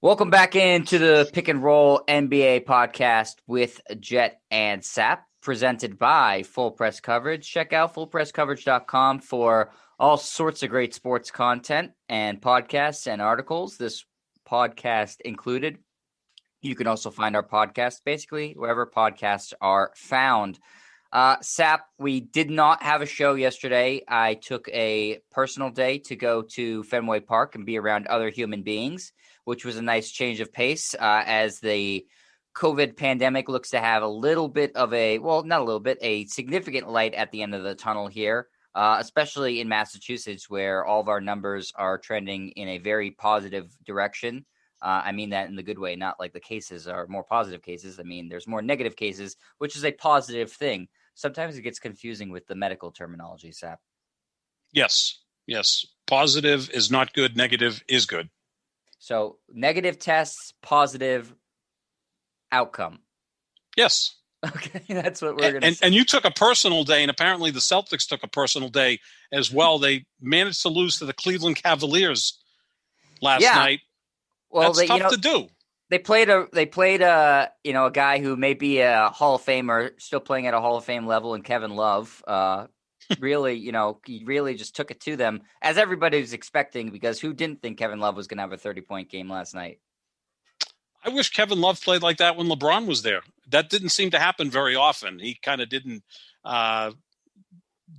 Welcome back into the Pick and Roll NBA podcast with Jet and Sap, presented by Full Press Coverage. Check out fullpresscoverage.com for all sorts of great sports content and podcasts and articles, this podcast included. You can also find our podcast basically wherever podcasts are found. Sap, we did not have a show yesterday. I took a personal day to go to Fenway Park and be around other human beings, which was a nice change of pace as the COVID pandemic looks to have a little bit of a significant light at the end of the tunnel here, especially in Massachusetts, where all of our numbers are trending in a very positive direction. I mean that in the good way, not like the cases are more positive cases. I mean, there's more negative cases, which is a positive thing. Sometimes it gets confusing with the medical terminology, Sap. Yes. Positive is not good. Negative is good. So negative tests, positive outcome. Yes. Okay, that's what we're going to say. And you took a personal day, and apparently the Celtics took a personal day as well. They managed to lose to the Cleveland Cavaliers last night. Well, that's tough to do. They played a guy who may be a Hall of Famer, still playing at a Hall of Fame level, and Kevin Love. Really, he really just took it to them, as everybody was expecting, because who didn't think Kevin Love was going to have a 30-point game last night? I wish Kevin Love played like that when LeBron was there. That didn't seem to happen very often. He kind of didn't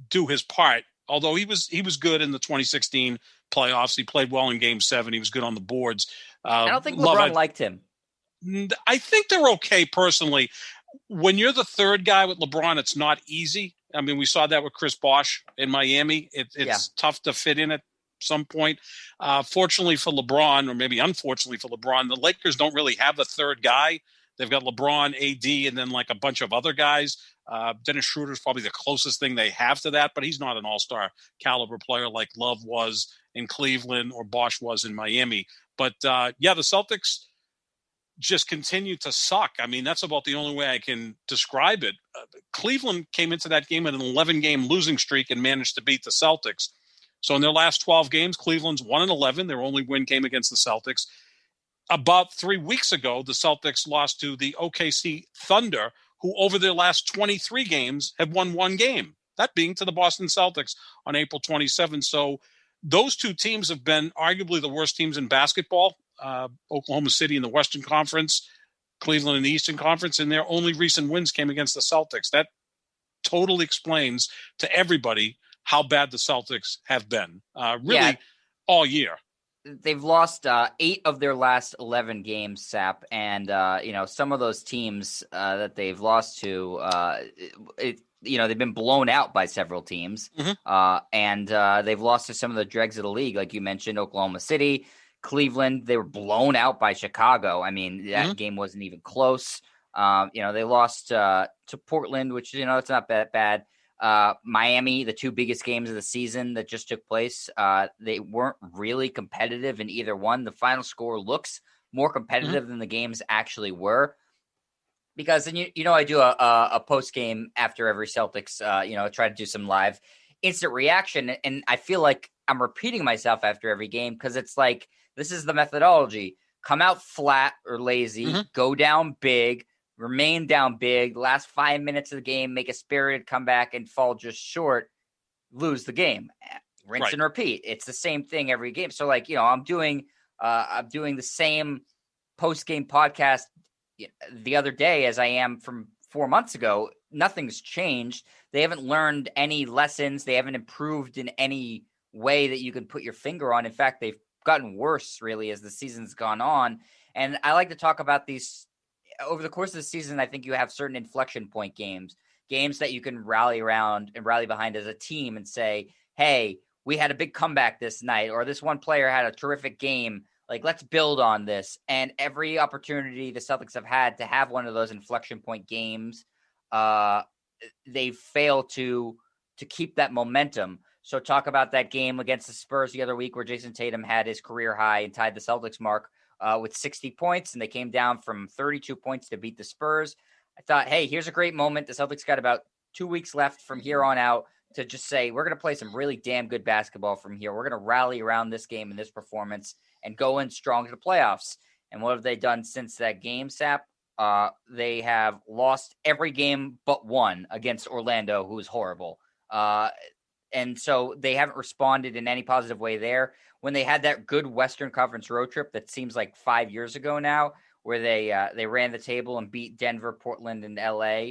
do his part, although he was good in the 2016 playoffs. He played well in Game 7. He was good on the boards. I don't think LeBron liked him. I think they're okay personally. When you're the third guy with LeBron, it's not easy. I mean, we saw that with Chris Bosh in Miami. It's tough to fit in at some point. Fortunately for LeBron, or maybe unfortunately for LeBron, the Lakers don't really have a third guy. They've got LeBron, AD, and then like a bunch of other guys. Dennis Schroeder is probably the closest thing they have to that, but he's not an all-star caliber player like Love was in Cleveland or Bosh was in Miami. But, the Celtics just continue to suck. I mean, that's about the only way I can describe it. Cleveland came into that game with an 11-game losing streak and managed to beat the Celtics. So in their last 12 games, Cleveland's 1-11. Their only win came against the Celtics. About 3 weeks ago, the Celtics lost to the OKC Thunder, who over their last 23 games have won one game, that being to the Boston Celtics on April 27th. So those two teams have been arguably the worst teams in basketball. Oklahoma City in the Western Conference, Cleveland in the Eastern Conference, and their only recent wins came against the Celtics. That totally explains to everybody how bad the Celtics have been, all year. They've lost 8 of their last 11 games, Sap, and some of those teams that they've lost to, they've been blown out by several teams, and they've lost to some of the dregs of the league, like you mentioned, Oklahoma City, Cleveland. They were blown out by Chicago. I mean, that game wasn't even close. They lost to Portland, which it's not that bad. Miami, the two biggest games of the season that just took place, they weren't really competitive in either one. The final score looks more competitive than the games actually were. Because then I do a post game after every Celtics. Try to do some live instant reaction, and I feel like I'm repeating myself after every game because it's like this is the methodology: come out flat or lazy, go down big, remain down big. Last 5 minutes of the game, make a spirited comeback, and fall just short, lose the game. Rinse and repeat. It's the same thing every game. So I'm doing the same post game podcast the other day as I am from 4 months ago. Nothing's changed. They haven't learned any lessons. They haven't improved in any way that you can put your finger on. In fact, they've gotten worse really as the season's gone on. And I like to talk about these over the course of the season. I think you have certain inflection point games that you can rally around and rally behind as a team and say, hey, we had a big comeback this night, or this one player had a terrific game. Like, let's build on this. And every opportunity the Celtics have had to have one of those inflection point games, they fail to keep that momentum. So talk about that game against the Spurs the other week where Jason Tatum had his career high and tied the Celtics mark with 60 points, and they came down from 32 points to beat the Spurs. I thought, hey, here's a great moment. The Celtics got about 2 weeks left from here on out to just say, we're going to play some really damn good basketball from here. We're going to rally around this game and this performance and go in strong to the playoffs. And what have they done since that game, Sap? They have lost every game but one against Orlando, who is horrible. And so they haven't responded in any positive way there. When they had that good Western Conference road trip that seems like 5 years ago now, where they ran the table and beat Denver, Portland, and LA.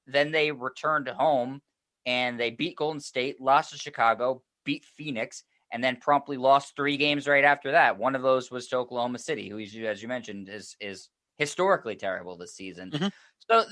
Then they returned home and they beat Golden State, lost to Chicago, beat Phoenix, and then promptly lost 3 games right after that. One of those was to Oklahoma City, who, as you mentioned, is historically terrible this season. Mm-hmm. So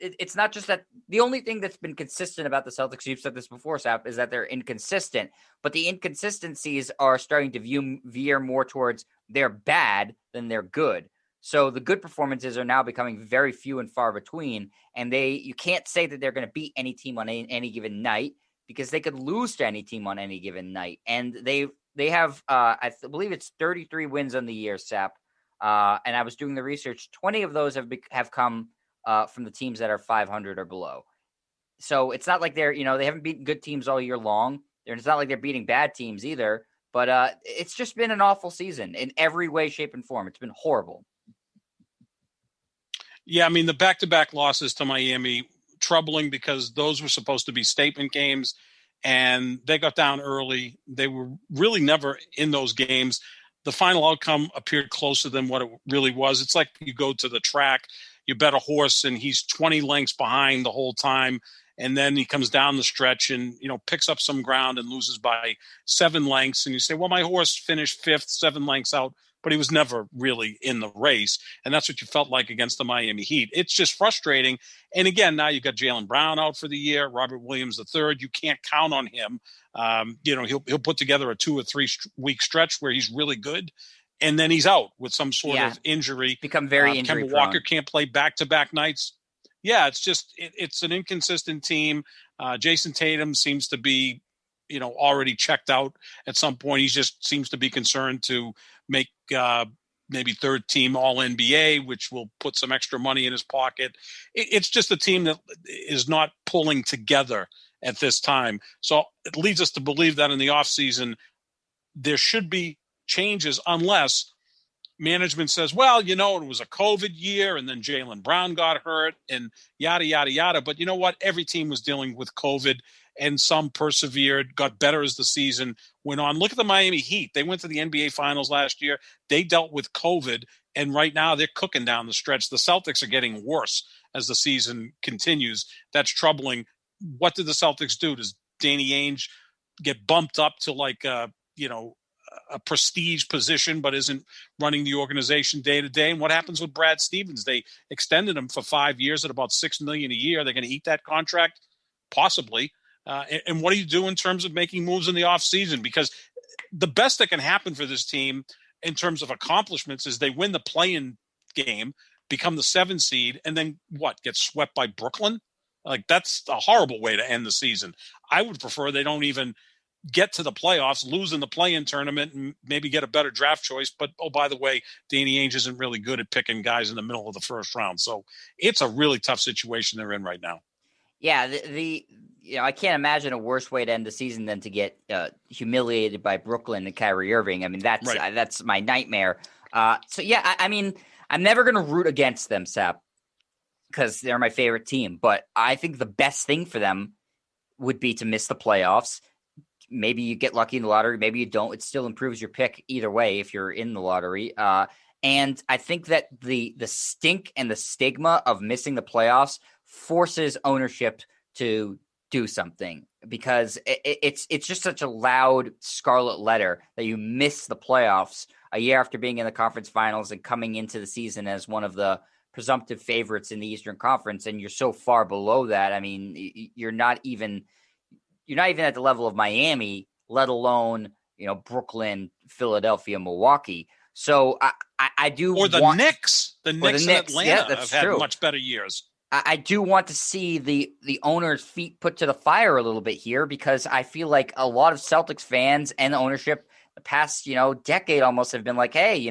it's not just that. The only thing that's been consistent about the Celtics, you've said this before, Sap, is that they're inconsistent. But the inconsistencies are starting to veer more towards they're bad than they're good. So the good performances are now becoming very few and far between. And you can't say that they're going to beat any team on any given night, because they could lose to any team on any given night. And they have, I believe it's 33 wins on the year, Sap. And I was doing the research. 20 of those have come from the teams that are 500 or below. So it's not like they haven't beaten good teams all year long. It's not like they're beating bad teams either. But it's just been an awful season in every way, shape, and form. It's been horrible. Yeah, I mean, the back-to-back losses to Miami, troubling because those were supposed to be statement games, and they got down early. They were really never in those games. The final outcome appeared closer than what it really was. It's like you go to the track, you bet a horse, and he's 20 lengths behind the whole time, and then he comes down the stretch and picks up some ground and loses by 7 lengths. And you say, well, my horse finished 5th, 7 lengths out, but he was never really in the race. And that's what you felt like against the Miami Heat. It's just frustrating. And again, now you've got Jaylen Brown out for the year, Robert Williams III. You can't count on him. He'll put together a 2 or 3 week stretch where he's really good, and then he's out with some sort of injury. Become very injury Kemba prone. Walker can't play back-to-back nights. Yeah, it's an inconsistent team. Jason Tatum seems to be, already checked out at some point. He just seems to be concerned to make maybe 3rd team All NBA, which will put some extra money in his pocket. It's just a team that is not pulling together at this time. So it leads us to believe that in the offseason, there should be changes unless management says, well, it was a COVID year and then Jaylen Brown got hurt and yada, yada, yada. But you know what? Every team was dealing with COVID and some persevered, got better as the season went on. Look at the Miami Heat. They went to the NBA Finals last year. They dealt with COVID, and right now they're cooking down the stretch. The Celtics are getting worse as the season continues. That's troubling. What did the Celtics do? Does Danny Ainge get bumped up to like a prestige position, but isn't running the organization day to day? And what happens with Brad Stevens? They extended him for 5 years at about $6 million a year. They're going to eat that contract, possibly. And what do you do in terms of making moves in the offseason? Because the best that can happen for this team in terms of accomplishments is they win the play-in game, become the 7 seed, and then get swept by Brooklyn? Like, that's a horrible way to end the season. I would prefer they don't even get to the playoffs, lose in the play-in tournament, and maybe get a better draft choice. But, oh, by the way, Danny Ainge isn't really good at picking guys in the middle of the first round. So it's a really tough situation they're in right now. Yeah, I can't imagine a worse way to end the season than to get humiliated by Brooklyn and Kyrie Irving. I mean, that's my nightmare. I mean, I'm never going to root against them, Sap, because they're my favorite team. But I think the best thing for them would be to miss the playoffs. Maybe you get lucky in the lottery. Maybe you don't. It still improves your pick either way if you're in the lottery. And I think that the stink and the stigma of missing the playoffs forces ownership to do something, because it's just such a loud scarlet letter that you miss the playoffs a year after being in the conference finals and coming into the season as one of the presumptive favorites in the Eastern Conference, and you're so far below that. I mean, you're not even at the level of Miami, let alone Brooklyn, Philadelphia, Milwaukee. So I do or the want Knicks. The Knicks in Atlanta have had much better years. I do want to see the owner's feet put to the fire a little bit here, because I feel like a lot of Celtics fans and ownership the past, decade almost have been like, hey,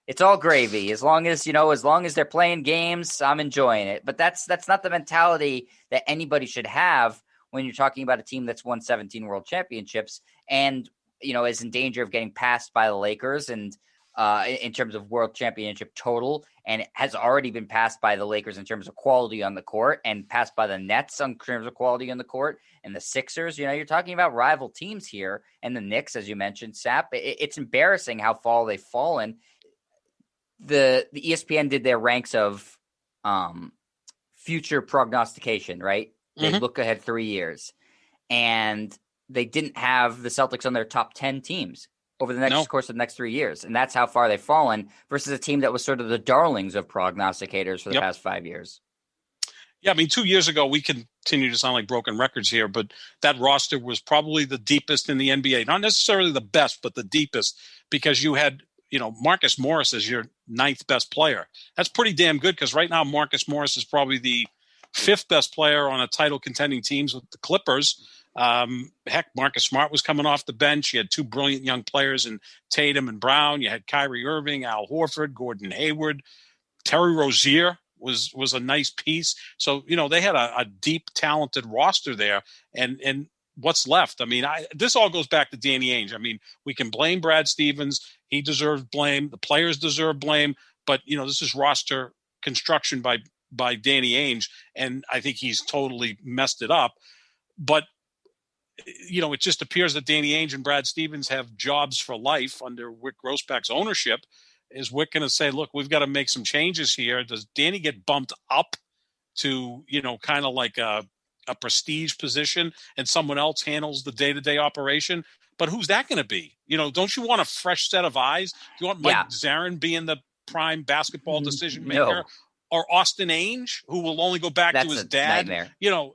it's all gravy. As long as they're playing games, I'm enjoying it. But that's not the mentality that anybody should have when you're talking about a team that's won 17 world championships and, is in danger of getting passed by the Lakers. And in terms of world championship total, and has already been passed by the Lakers in terms of quality on the court, and passed by the Nets in terms of quality on the court, and the Sixers. You're talking about rival teams here, and the Knicks, as you mentioned, Sap. It's embarrassing how far they've fallen. The ESPN did their ranks of future prognostication, right? They look ahead 3 years, and they didn't have the Celtics on their top 10 teams over the course of the next 3 years. And that's how far they've fallen versus a team that was sort of the darlings of prognosticators for the past 5 years. Yeah, I mean, 2 years ago, we continue to sound like broken records here, but that roster was probably the deepest in the NBA. Not necessarily the best, but the deepest, because you had, Marcus Morris as your 9th best player. That's pretty damn good, because right now Marcus Morris is probably the 5th best player on a title contending teams with the Clippers. Heck, Marcus Smart was coming off the bench. You had 2 brilliant young players in Tatum and Brown. You had Kyrie Irving, Al Horford, Gordon Hayward. Terry Rozier was a nice piece. So, they had a deep, talented roster there. And what's left? I mean, this all goes back to Danny Ainge. I mean, we can blame Brad Stevens. He deserves blame. The players deserve blame. But, this is roster construction by Danny Ainge, and I think he's totally messed it up. But, it just appears that Danny Ainge and Brad Stevens have jobs for life under Wyc Grousbeck's ownership. Is Wyc going to say, look, we've got to make some changes here? Does Danny get bumped up to, kind of like a prestige position, and someone else handles the day-to-day operation? But who's that going to be? Don't you want a fresh set of eyes? Do you want Mike Zarin being the prime basketball decision maker? No. Or Austin Ainge, who will only go back to his dad? Nightmare.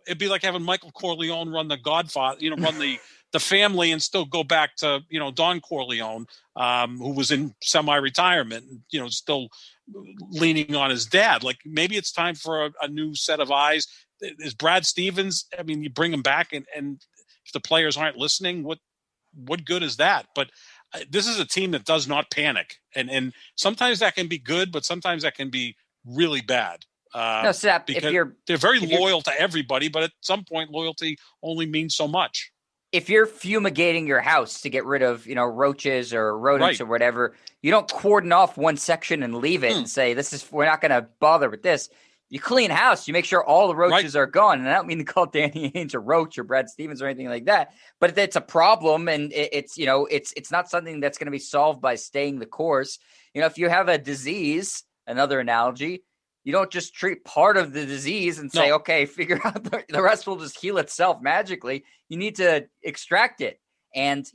It'd be like having Michael Corleone run the Godfather, run the family, and still go back to, Don Corleone, who was in semi-retirement, still leaning on his dad. Like, maybe it's time for a new set of eyes. Is Brad Stevens, I mean, you bring him back, and if the players aren't listening, what good is that? But this is a team that does not panic. And sometimes that can be good, but sometimes that can be really bad. No, Sap, they're very loyal to everybody, but at some point loyalty only means so much. If you're fumigating your house to get rid of, roaches or rodents or whatever, you don't cordon off one section and leave it and say, we're not going to bother with this. You clean house, you make sure all the roaches are gone. And I don't mean to call Danny Ainge a roach or Brad Stevens or anything like that, but it's a problem, and it's not something that's going to be solved by staying the course. If you have a disease, another analogy, you don't just treat part of the disease and say, okay, figure out the rest will just heal itself magically. You need to extract it. And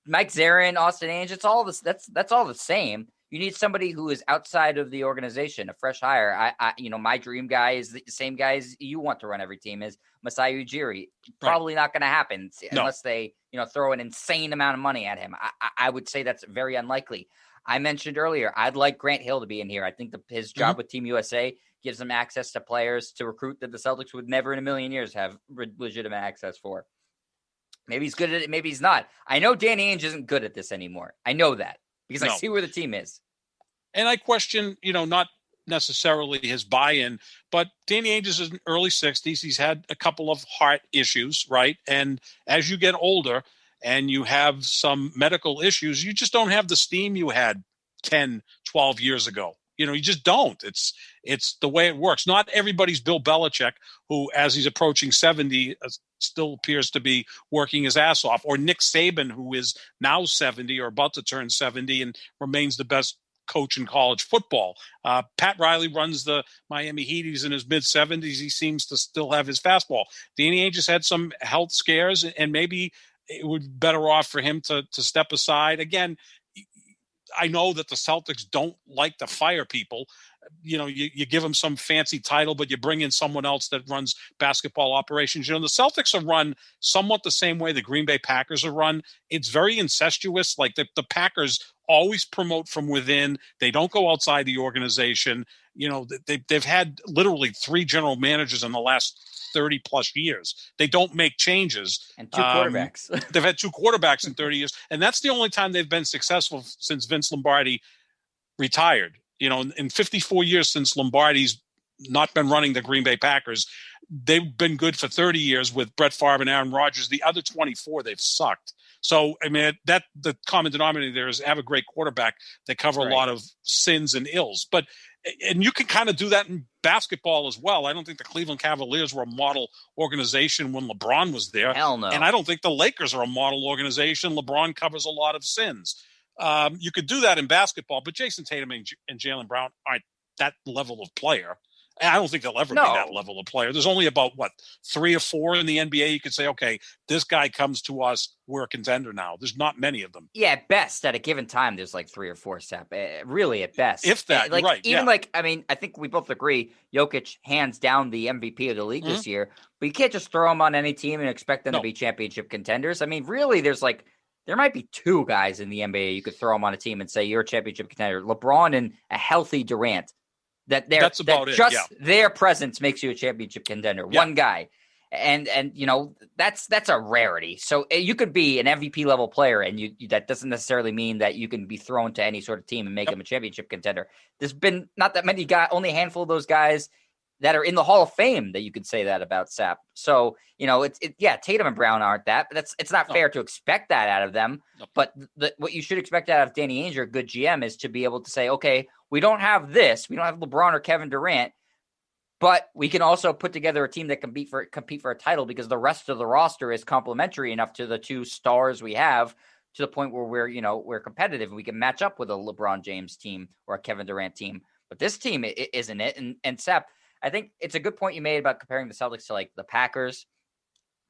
Mike Zarin, Austin Ainge, it's all this. That's all the same. You need somebody who is outside of the organization, a fresh hire. My dream guy is the same guy as you want to run every team, is Masai Ujiri. Probably not going to happen unless they, throw an insane amount of money at him. I would say that's very unlikely. I mentioned earlier, I'd like Grant Hill to be in here. I think his job with Team USA gives him access to players to recruit that the Celtics would never in a million years have legitimate access for. Maybe he's good at it. Maybe he's not. I know Danny Ainge isn't good at this anymore. I know that because I see where the team is. And I question, not necessarily his buy-in, but Danny Ainge is in the early 60s. He's had a couple of heart issues, right? And as you get older and you have some medical issues, you just don't have the steam you had 10, 12 years ago. You just don't. It's the way it works. Not everybody's Bill Belichick, who, as he's approaching 70, still appears to be working his ass off, or Nick Saban, who is now 70 or about to turn 70 and remains the best coach in college football. Pat Riley runs the Miami Heat. He's in his mid-70s. He seems to still have his fastball. Danny Ainge has had some health scares, and maybe it would be better off for him to step aside. Again, I know that the Celtics don't like to fire people. You give them some fancy title, but you bring in someone else that runs basketball operations. The Celtics are run somewhat the same way the Green Bay Packers are run. It's very incestuous. Like the Packers always promote from within. They don't go outside the organization. They've had literally 3 general managers in the last 30 plus years. They don't make changes. And 2 quarterbacks. They've had 2 quarterbacks in 30 years. And that's the only time they've been successful since Vince Lombardi retired. In 54 years since Lombardi's not been running the Green Bay Packers, they've been good for 30 years with Brett Favre and Aaron Rodgers. The other 24, they've sucked. So, I mean, that the common denominator there is have a great quarterback that cover a lot of sins and ills. And you can kind of do that in basketball as well. I don't think the Cleveland Cavaliers were a model organization when LeBron was there. Hell no. And I don't think the Lakers are a model organization. LeBron covers a lot of sins. You could do that in basketball, but Jason Tatum and Jaylen Brown aren't that level of player. And I don't think they'll ever be that level of player. There's only about, 3 or 4 in the NBA you could say, okay, this guy comes to us, we're a contender now. There's not many of them. Yeah, at best, at a given time, there's like 3 or 4, Sap. Really, at best. If that, like, right. Even I mean, I think we both agree Jokic hands down the MVP of the league this year, but you can't just throw him on any team and expect them to be championship contenders. I mean, really, there might be 2 guys in the NBA you could throw them on a team and say you're a championship contender. LeBron and a healthy Durant. That's about it. Just their presence makes you a championship contender. Yeah. One guy. And that's a rarity. So you could be an MVP level player, and that doesn't necessarily mean that you can be thrown to any sort of team and make them a championship contender. There's been not that many guys, only a handful of those guys that are in the Hall of Fame that you could say that about, Sap. So, Tatum and Brown aren't that, but it's not fair to expect that out of them. No. But what you should expect out of Danny Ainge, or a good GM, is to be able to say, okay, we don't have LeBron or Kevin Durant, but we can also put together a team that can compete for a title, because the rest of the roster is complementary enough to the 2 stars we have, to the point where we're competitive and we can match up with a LeBron James team or a Kevin Durant team. But this team isn't it. And Sap, I think it's a good point you made about comparing the Celtics to like the Packers.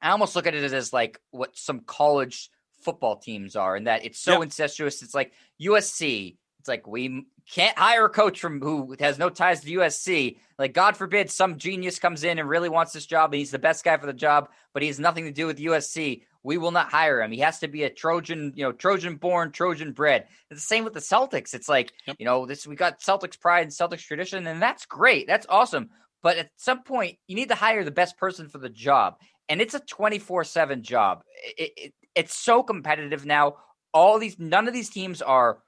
I almost look at it as like what some college football teams are, in that it's so incestuous. It's like USC. It's like, we can't hire a coach who has no ties to USC. Like, God forbid some genius comes in and really wants this job and he's the best guy for the job, but he has nothing to do with USC. We will not hire him. He has to be a Trojan, Trojan born, Trojan bred. It's the same with the Celtics. It's like, we got Celtics pride and Celtics tradition, and that's great. That's awesome. But at some point, you need to hire the best person for the job. And it's a 24/7 job. It's so competitive now. None of these teams are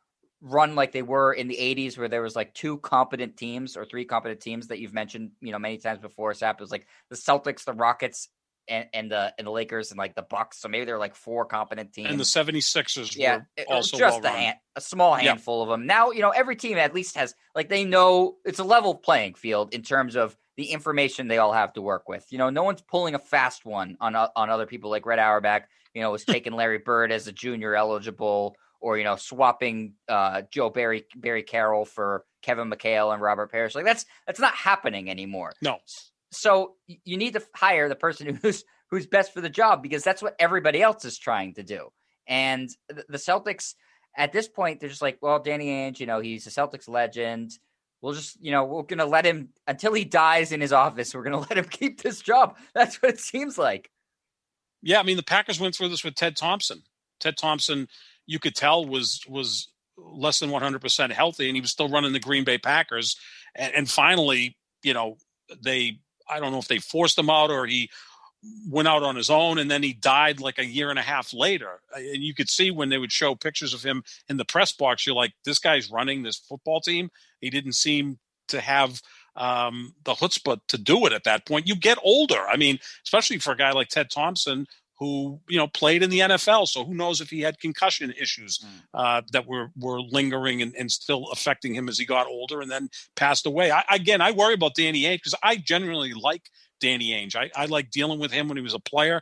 run like they were in the 80s, where there was like 2 competent teams or 3 competent teams that you've mentioned, many times before, Sap. It was like the Celtics, the Rockets, and the Lakers, and like the Bucks. So maybe there were like 4 competent teams. And the 76ers were also just well-run. a small handful of them. Now, every team at least has, like, they know it's a level playing field in terms of the information they all have to work with. No one's pulling a fast one on other people, like Red Auerbach, was taking Larry Bird as a junior eligible, or, swapping Joe Barry Carroll for Kevin McHale and Robert Parrish. Like, that's not happening anymore. No. So you need to hire the person who's best for the job, because that's what everybody else is trying to do. And the Celtics, at this point, they're just like, well, Danny Ainge, he's a Celtics legend. We'll just, we're going to let him, until he dies in his office, we're going to let him keep this job. That's what it seems like. Yeah, I mean, the Packers went through this with Ted Thompson. Ted Thompson, you could tell, was less than 100% healthy, and he was still running the Green Bay Packers. And finally, I don't know if they forced him out or he went out on his own, and then he died like a year and a half later. And you could see when they would show pictures of him in the press box, you're like, this guy's running this football team. He didn't seem to have the chutzpah to do it at that point. You get older. I mean, especially for a guy like Ted Thompson, who, played in the NFL. So who knows if he had concussion issues that were lingering and still affecting him as he got older and then passed away. I worry about Danny Ainge, because I genuinely like Danny Ainge. I like dealing with him when he was a player.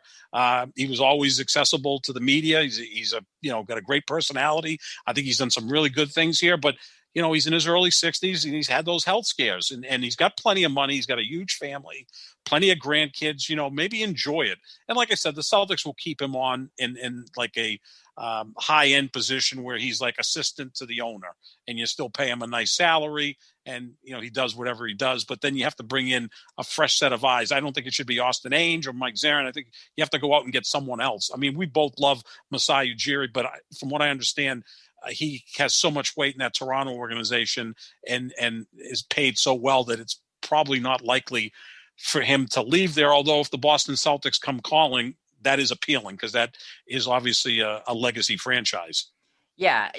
He was always accessible to the media. He's got a great personality. I think he's done some really good things here, but he's in his early 60s and he's had those health scares, and he's got plenty of money. He's got a huge family, plenty of grandkids, maybe enjoy it. And like I said, the Celtics will keep him on in like a high end position where he's like assistant to the owner, and you still pay him a nice salary, and he does whatever he does. But then you have to bring in a fresh set of eyes. I don't think it should be Austin Ainge or Mike Zarin. I think you have to go out and get someone else. I mean, we both love Masai Ujiri, but from what I understand, he has so much weight in that Toronto organization and is paid so well that it's probably not likely for him to leave there. Although if the Boston Celtics come calling, that is appealing, because that is obviously a legacy franchise. Yeah.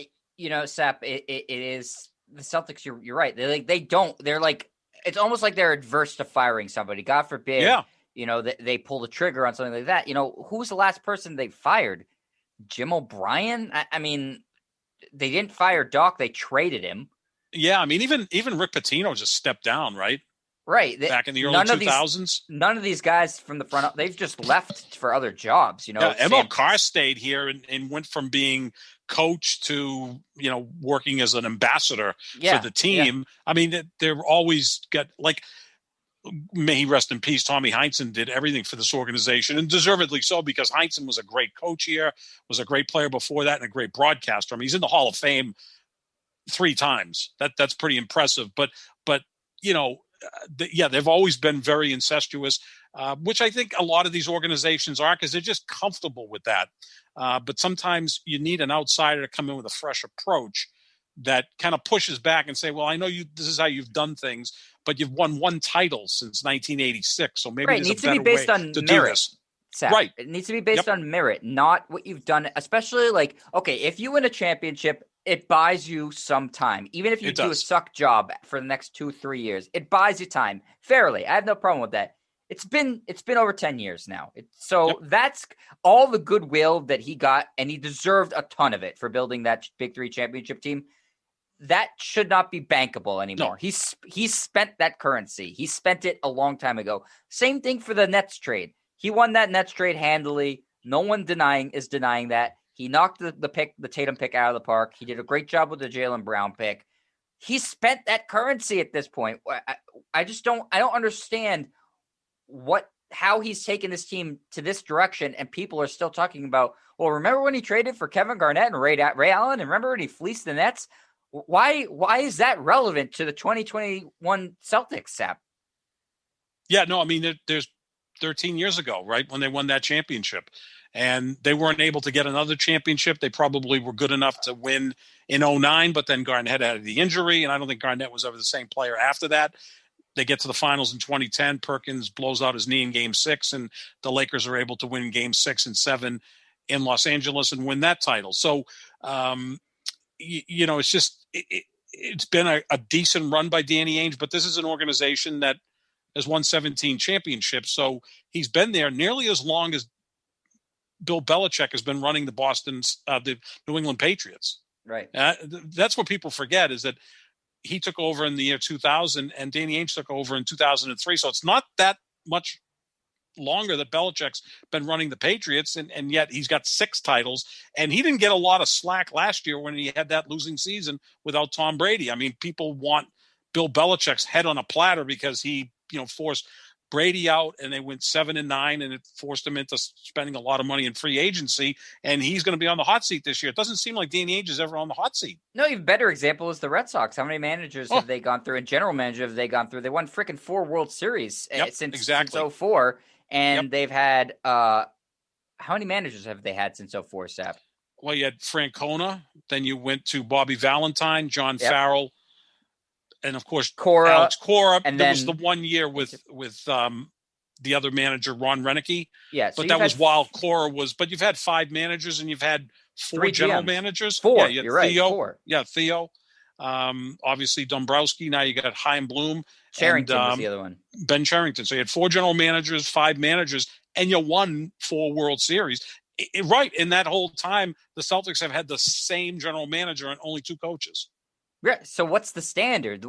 Sap, it is the Celtics. You're right. They're like, it's almost like they're adverse to firing somebody. God forbid, they pull the trigger on something like that. Who was the last person they fired? Jim O'Brien? I mean, they didn't fire Doc. They traded him. Yeah, I mean, even Rick Pitino just stepped down, right? Right. Back in the early 2000s. None of these guys from the front, they've just left for other jobs, you know. Yeah, M.L. Carr stayed here and went from being coach to, working as an ambassador for the team. Yeah. I mean, they're always got, like, may he rest in peace, Tommy Heinsohn did everything for this organization, and deservedly so, because Heinsohn was a great coach here, was a great player before that, and a great broadcaster. I mean, he's in the Hall of Fame 3 times. That's pretty impressive. But they've always been very incestuous, which I think a lot of these organizations are, because they're just comfortable with that. But sometimes you need an outsider to come in with a fresh approach that kind of pushes back and say, well, I know this is how you've done things, but you've won 1 title since 1986. So maybe there's a better way to do this. Right. It needs to be based on merit, not what you've done. Especially like, okay, if you win a championship, it buys you some time. Even if you do a suck job for the next 2-3 years, it buys you time fairly. I have no problem with that. It's been over 10 years now. That's all the goodwill that he got, and he deserved a ton of it for building that Big 3 championship team. That should not be bankable anymore. No. He's spent that currency. He spent it a long time ago. Same thing for the Nets trade. He won that Nets trade handily. No one is denying that. He knocked the Tatum pick out of the park. He did a great job with the Jaylen Brown pick. He spent that currency at this point. I don't understand how he's taken this team to this direction, and people are still talking about, well, remember when he traded for Kevin Garnett and Ray Allen, and remember when he fleeced the Nets? Why is that relevant to the 2021 Celtics, Sap? Yeah, no, I mean, there's 13 years ago, right, when they won that championship, and they weren't able to get another championship. They probably were good enough to win in 2009, but then Garnett had the injury, and I don't think Garnett was ever the same player after that. They get to the finals in 2010. Perkins blows out his knee in Game 6, and the Lakers are able to win Game 6 and 7 in Los Angeles and win that title. So, it's just it's been a decent run by Danny Ainge, but this is an organization that has won 17 championships. So he's been there nearly as long as Bill Belichick has been running the New England Patriots. Right. That's what people forget, is that he took over in the year 2000 and Danny Ainge took over in 2003. So it's not that much longer that Belichick's been running the Patriots, and yet he's got 6 titles, and he didn't get a lot of slack last year when he had that losing season without Tom Brady. I mean, people want Bill Belichick's head on a platter because he, forced Brady out, and they went 7-9, and it forced him into spending a lot of money in free agency, and he's going to be on the hot seat this year. It doesn't seem like Danny Ainge is ever on the hot seat. No, even better example is the Red Sox. How many managers have they gone through, and general manager have they gone through? They won freaking 4 World Series since 2004, and they've had how many managers have they had since 2004, Sap? Well, you had Francona, then you went to Bobby Valentine, John Farrell, and of course Alex Cora. And there was the 1 year with the other manager, Ron Renicky. Yeah, so but that was while Cora was. But you've had 5 managers, and you've had 4 general managers. 4. Yeah, you're Theo, right. 4. Yeah, Theo. Obviously Dombrowski. Now you got Chaim Bloom. Charrington was the other one. Ben Charrington. So you had 4 general managers, 5 managers, and you won 4 World Series. Right. In that whole time, the Celtics have had the same general manager and only 2 coaches. Yeah. So what's the standard?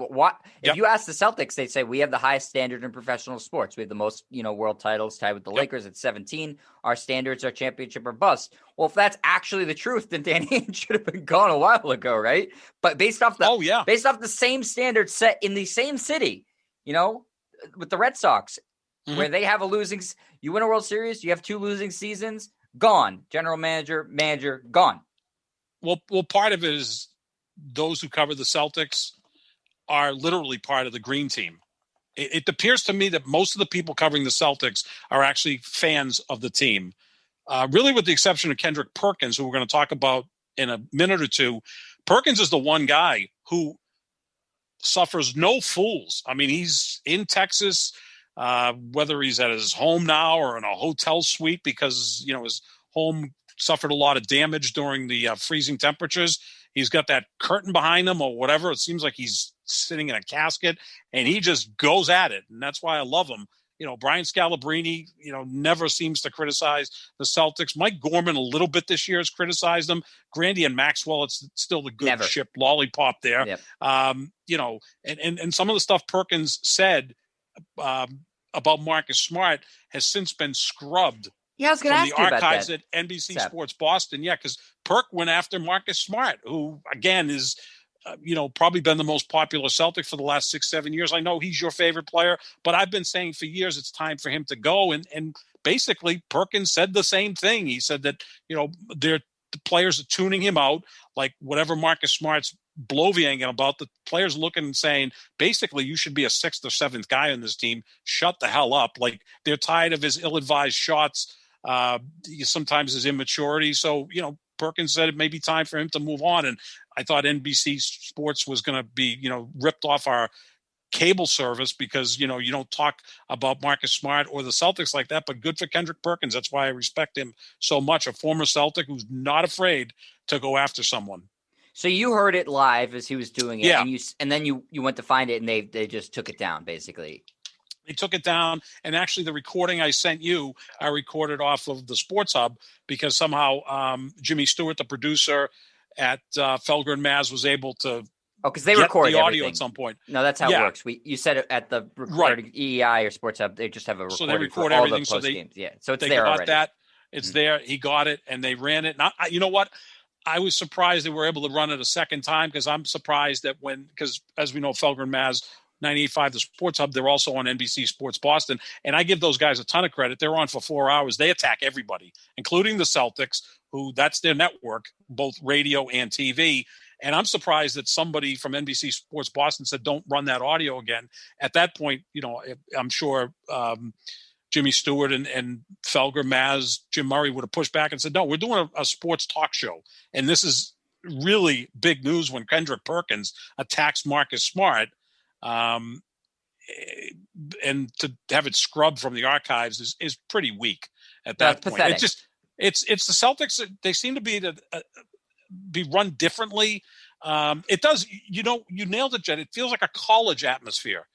If you ask the Celtics, they say we have the highest standard in professional sports. We have the most, world titles, tied with the Lakers at 17. Our standards are championship or bust. Well, if that's actually the truth, then Danny Ainge should have been gone a while ago, right? But based off the same standards set in the same city, with the Red Sox, where they have you win a World Series, you have 2 losing seasons, gone. General manager, gone. Well, part of it is those who cover the Celtics are literally part of the green team. It appears to me that most of the people covering the Celtics are actually fans of the team. Really, with the exception of Kendrick Perkins, who we're going to talk about in a minute or two. Perkins is the one guy who suffers no fools. I mean, he's in Texas, whether he's at his home now or in a hotel suite because, his home suffered a lot of damage during the freezing temperatures. He's got that curtain behind him or whatever. It seems like he's sitting in a casket, and he just goes at it. And that's why I love him. Brian Scalabrine, never seems to criticize the Celtics. Mike Gorman a little bit this year has criticized them. Grandy and Maxwell, it's still the good ship lollipop there. Yep. And some of the stuff Perkins said about Marcus Smart has since been scrubbed from the archives at NBC Sports Boston. Yeah, because Perk went after Marcus Smart, who, again, is probably been the most popular Celtic for the last 6-7 years. I know he's your favorite player, but I've been saying for years it's time for him to go. And basically Perkins said the same thing. He said that, the players are tuning him out, like whatever Marcus Smart's bloviating about, the players looking and saying, basically, you should be a 6th or 7th guy on this team. Shut the hell up. Like, they're tired of his ill-advised shots, sometimes his immaturity. So, Perkins said it may be time for him to move on. And I thought NBC Sports was going to be, ripped off our cable service because, you don't talk about Marcus Smart or the Celtics like that, but good for Kendrick Perkins. That's why I respect him so much. A former Celtic who's not afraid to go after someone. So you heard it live as he was doing it, yeah. and then you went to find it, and they just took it down, basically. They took it down, and actually the recording I sent you, I recorded off of the Sports Hub because somehow Jimmy Stewart, the producer at Felger and Maz, was able to because they record the audio everything at some point. No, that's how it works. You said it at the recording EEI or Sports Hub. They just have a recording. So they record for all everything. The so games. Yeah, so it's they there got already. That. It's there. He got it, and they ran it. You know what? I was surprised they were able to run it a second time because I'm surprised that because as we know, Felger and Maz, 98.5, the Sports Hub, they're also on NBC Sports Boston. And I give those guys a ton of credit. They're on for 4 hours. They attack everybody, including the Celtics, who that's their network, both radio and TV. And I'm surprised that somebody from NBC Sports Boston said, don't run that audio again. At that point, I'm sure Jimmy Stewart and Felger, Maz, Jim Murray would have pushed back and said, no, we're doing a sports talk show. And this is really big news when Kendrick Perkins attacks Marcus Smart. And to have it scrubbed from the archives is pretty weak at that point. Pathetic. It's the Celtics. They seem to be run differently. It does, you nailed it, Jed. It feels like a college atmosphere,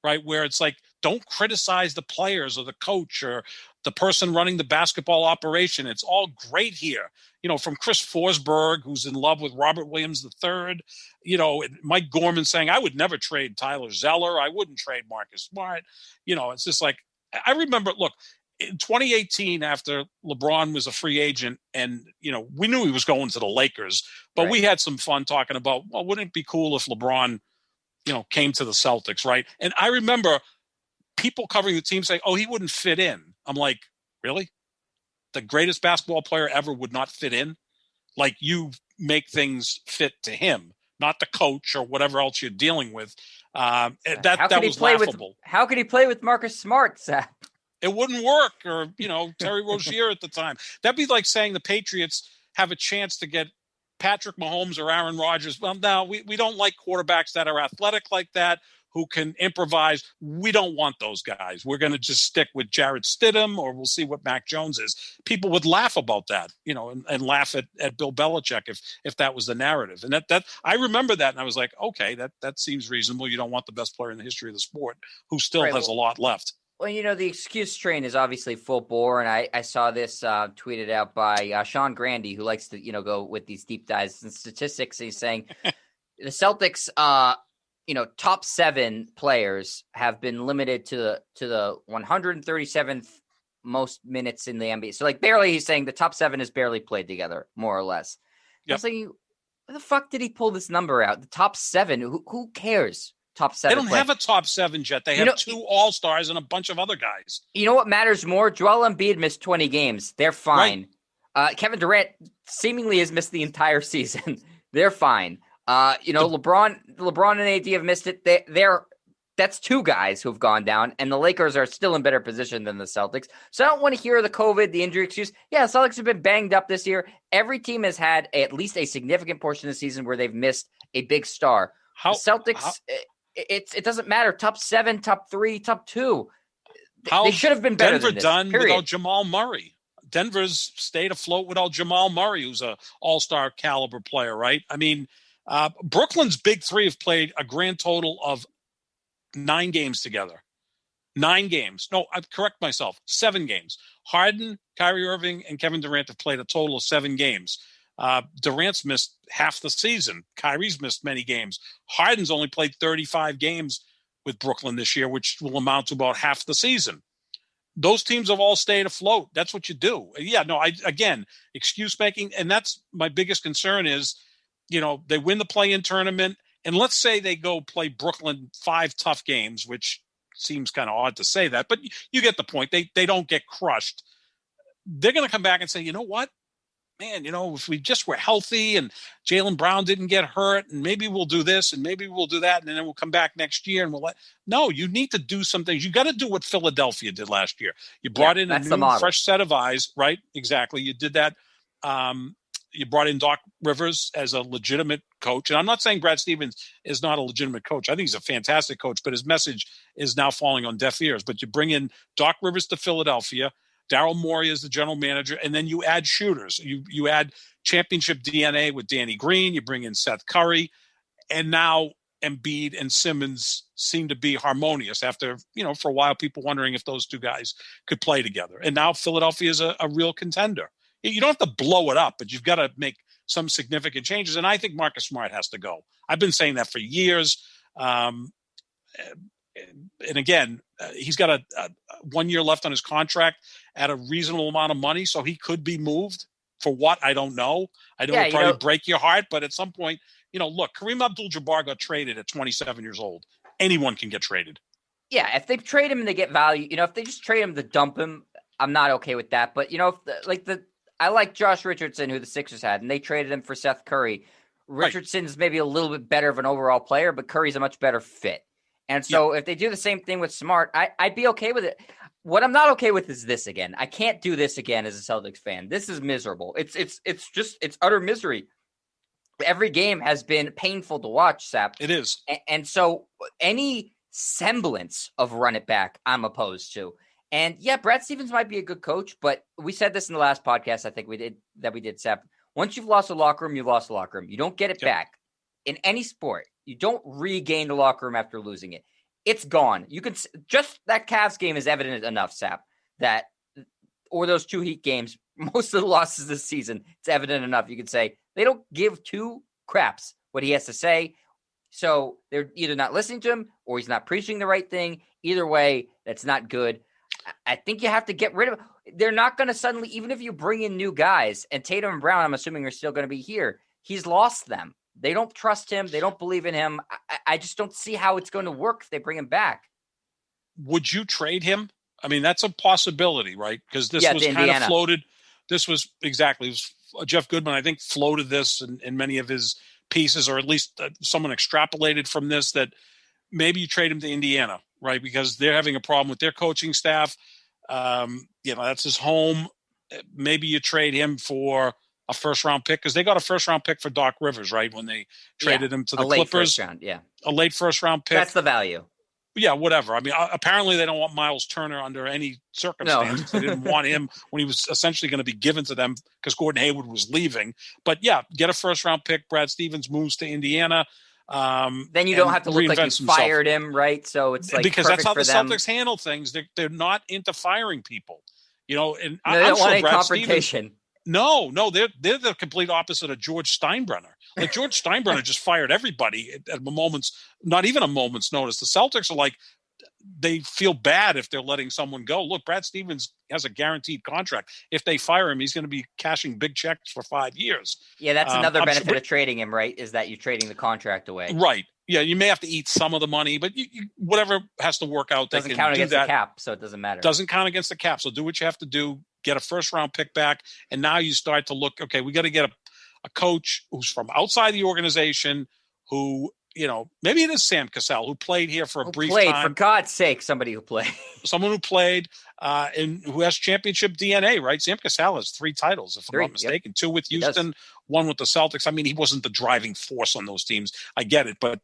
right? Where it's like, don't criticize the players or the coach or the person running the basketball operation. It's all great here. From Chris Forsberg, who's in love with Robert Williams III, Mike Gorman saying, I would never trade Tyler Zeller. I wouldn't trade Marcus Smart. It's just like, I remember, look, in 2018, after LeBron was a free agent and, we knew he was going to the Lakers, but right. We had some fun talking about, well, wouldn't it be cool if LeBron, came to the Celtics, right? And I remember people covering the team saying, oh, he wouldn't fit in. I'm like, really? The greatest basketball player ever would not fit in? Like, you make things fit to him, not the coach or whatever else you're dealing with. That was laughable. How could he play with Marcus Smart, Zach? It wouldn't work. Or, Terry Rozier at the time. That'd be like saying the Patriots have a chance to get Patrick Mahomes or Aaron Rodgers. Well, no, we don't like quarterbacks that are athletic like that, who can improvise. We don't want those guys. We're going to just stick with Jarrett Stidham, or we'll see what Mac Jones is. People would laugh about that, and laugh at Bill Belichick if that was the narrative. And that I remember that, and I was like, okay, that seems reasonable. You don't want the best player in the history of the sport who still has a lot left. Well, the excuse train is obviously full bore, and I saw this tweeted out by Sean Grandy, who likes to go with these deep dives and statistics. He's saying the Celtics, top 7 players have been limited to the 137th most minutes in the NBA. So barely, he's saying the top 7 has barely played together, more or less. Yep. I was like, where the fuck did he pull this number out? The top 7, who cares? Top 7. They don't have a top 7 yet. They have 2 All-Stars and a bunch of other guys. You know what matters more? Joel Embiid missed 20 games. They're fine. Right. Kevin Durant seemingly has missed the entire season. They're fine. LeBron and AD have missed it. That's 2 guys who've gone down, and the Lakers are still in better position than the Celtics. So I don't want to hear the COVID, the injury excuse. Yeah, the Celtics have been banged up this year. Every team has had at least a significant portion of the season where they've missed a big star. The Celtics, it doesn't matter. Top 7, top 3, top 2. They should have been better Denver than this, done period. Without Jamal Murray. Denver's stayed afloat without Jamal Murray, who's a all-star caliber player, right? I mean, Brooklyn's big 3 have played a grand total of 9 games together. 9 games. No, I correct myself. 7 games. Harden, Kyrie Irving, and Kevin Durant have played a total of 7 games. Durant's missed half the season. Kyrie's missed many games. Harden's only played 35 games with Brooklyn this year, which will amount to about half the season. Those teams have all stayed afloat. That's what you do. Yeah, no, again, excuse making. And that's my biggest concern is, they win the play-in tournament. And let's say they go play Brooklyn 5 tough games, which seems kind of odd to say that, but you get the point. They don't get crushed. They're going to come back and say, you know what, man, if we just were healthy and Jaylen Brown didn't get hurt, and maybe we'll do this and maybe we'll do that, and then we'll come back next year and no, you need to do some things. You got to do what Philadelphia did last year. You brought in a new, fresh set of eyes, right? Exactly. You did that. You brought in Doc Rivers as a legitimate coach. And I'm not saying Brad Stevens is not a legitimate coach. I think he's a fantastic coach, but his message is now falling on deaf ears. But you bring in Doc Rivers to Philadelphia, Daryl Morey is the general manager, and then you add shooters. You add championship DNA with Danny Green. You bring in Seth Curry, and now Embiid and Simmons seem to be harmonious after, for a while, people wondering if those two guys could play together. And now Philadelphia is a real contender. You don't have to blow it up, but you've got to make some significant changes. And I think Marcus Smart has to go. I've been saying that for years. And again, he's got a 1 year left on his contract at a reasonable amount of money, so he could be moved. For what? I don't know. I know it'll probably break your heart, but at some point, look, Kareem Abdul-Jabbar got traded at 27 years old. Anyone can get traded. Yeah, if they trade him and they get value, if they just trade him to dump him, I'm not okay with that. But, I like Josh Richardson, who the Sixers had, and they traded him for Seth Curry. Richardson's maybe a little bit better of an overall player, but Curry's a much better fit. And so if they do the same thing with Smart, I'd be okay with it. What I'm not okay with is this again. I can't do this again as a Celtics fan. This is miserable. It's utter misery. Every game has been painful to watch, Sap. It is. And so any semblance of run it back, I'm opposed to. And yeah, Brad Stevens might be a good coach, but we said this in the last podcast. I think we did, Sap. Once you've lost a locker room, you've lost a locker room. You don't get it back in any sport. You don't regain the locker room after losing it. It's gone. You can just that Cavs game is evident enough, Sap, or those 2 Heat games, most of the losses this season, it's evident enough. You could say they don't give 2 craps what he has to say. So they're either not listening to him or he's not preaching the right thing. Either way, that's not good. I think you have to get rid of – they're not going to suddenly – even if you bring in new guys, and Tatum and Brown, I'm assuming, are still going to be here, he's lost them. They don't trust him. They don't believe in him. I just don't see how it's going to work if they bring him back. Would you trade him? I mean, that's a possibility, right? Because this was kind of floated. This was exactly – Jeff Goodman, I think, floated this in many of his pieces, or at least someone extrapolated from this that maybe you trade him to Indiana, right? Because they're having a problem with their coaching staff. That's his home. Maybe you trade him for a first-round pick, because they got a first-round pick for Doc Rivers, right, when they traded him to the Clippers. A late first-round pick. That's the value. Yeah, whatever. I mean, apparently they don't want Miles Turner under any circumstances. No. They didn't want him when he was essentially going to be given to them because Gordon Hayward was leaving. But, yeah, get a first-round pick. Brad Stevens moves to Indiana. Then you don't have to look like you fired him, right? So it's like because that's how the Celtics handle things. They're not into firing people, And they don't want any confrontation. No, they're the complete opposite of George Steinbrenner. Like George Steinbrenner just fired everybody at not even a moment's notice. The Celtics are like, they feel bad if they're letting someone go. Look, Brad Stevens has a guaranteed contract. If they fire him, he's going to be cashing big checks for 5 years. Yeah, that's another benefit of trading him, right? Is that you're trading the contract away. Right. Yeah, you may have to eat some of the money, but you whatever has to work out. Doesn't count against the cap, so it doesn't matter. Doesn't count against the cap, so do what you have to do. Get a first-round pick back, and now you start to look, okay, we got to get a coach who's from outside the organization who, maybe it is Sam Cassell, who played here for a brief time. For God's sake, somebody who played. Someone who played and who has championship DNA, right? Sam Cassell has 3 titles, if I'm not mistaken. 2 with Houston, 1 with the Celtics. I mean, he wasn't the driving force on those teams. I get it. But,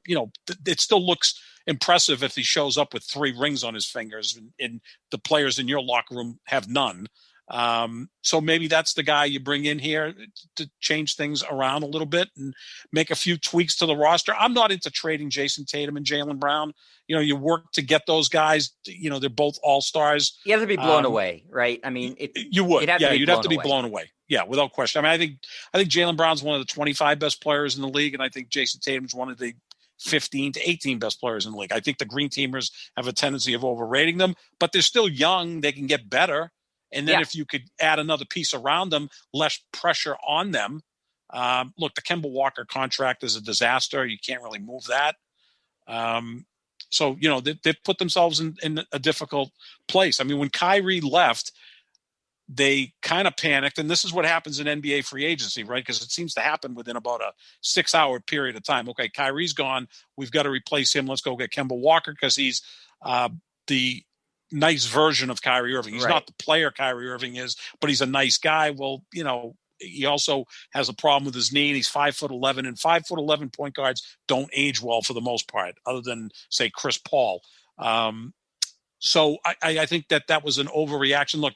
it still looks impressive if he shows up with 3 rings on his fingers and the players in your locker room have none. So maybe that's the guy you bring in here to change things around a little bit and make a few tweaks to the roster. I'm not into trading Jason Tatum and Jaylen Brown. You work to get those guys. They're both all-stars. You have to be blown away, right? I mean, you would. You'd have to be blown away. Yeah, without question. I mean, I think Jaylen Brown's one of the 25 best players in the league, and I think Jason Tatum's one of the 15 to 18 best players in the league. I think the Green Teamers have a tendency of overrating them, but they're still young. They can get better. And then if you could add another piece around them, less pressure on them. Look, the Kemba Walker contract is a disaster. You can't really move that. So, they've put themselves in a difficult place. I mean, when Kyrie left, they kind of panicked. And this is what happens in NBA free agency, right? Because it seems to happen within about a 6-hour period of time. Okay, Kyrie's gone. We've got to replace him. Let's go get Kemba Walker because he's the nice version of Kyrie Irving. He's not the player Kyrie Irving is, but he's a nice guy. Well, he also has a problem with his knee. And he's 5'11", and 5'11" point guards don't age well for the most part, other than say Chris Paul. So I think that was an overreaction. Look,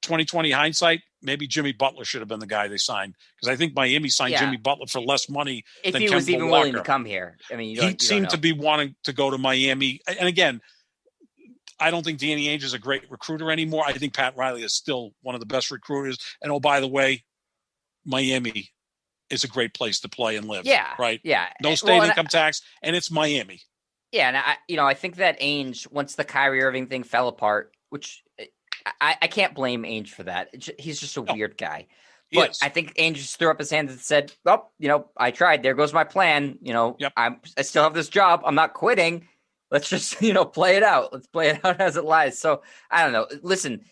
2020 hindsight, maybe Jimmy Butler should have been the guy they signed, because I think Miami signed Jimmy Butler for less money if than he was Kemba even Walker. willing to come here. I mean, he seemed to be wanting to go to Miami. And again, I don't think Danny Ainge is a great recruiter anymore. I think Pat Riley is still one of the best recruiters. And oh, by the way, Miami is a great place to play and live. Yeah. Right. Yeah. No state income tax, and it's Miami. Yeah. And I think that Ainge, once the Kyrie Irving thing fell apart, which I can't blame Ainge for that. He's just a weird guy. But I think Ainge just threw up his hands and said, "Oh, I tried. There goes my plan. I still have this job. I'm not quitting. Let's just, play it out. Let's play it out as it lies." So I don't know. Listen,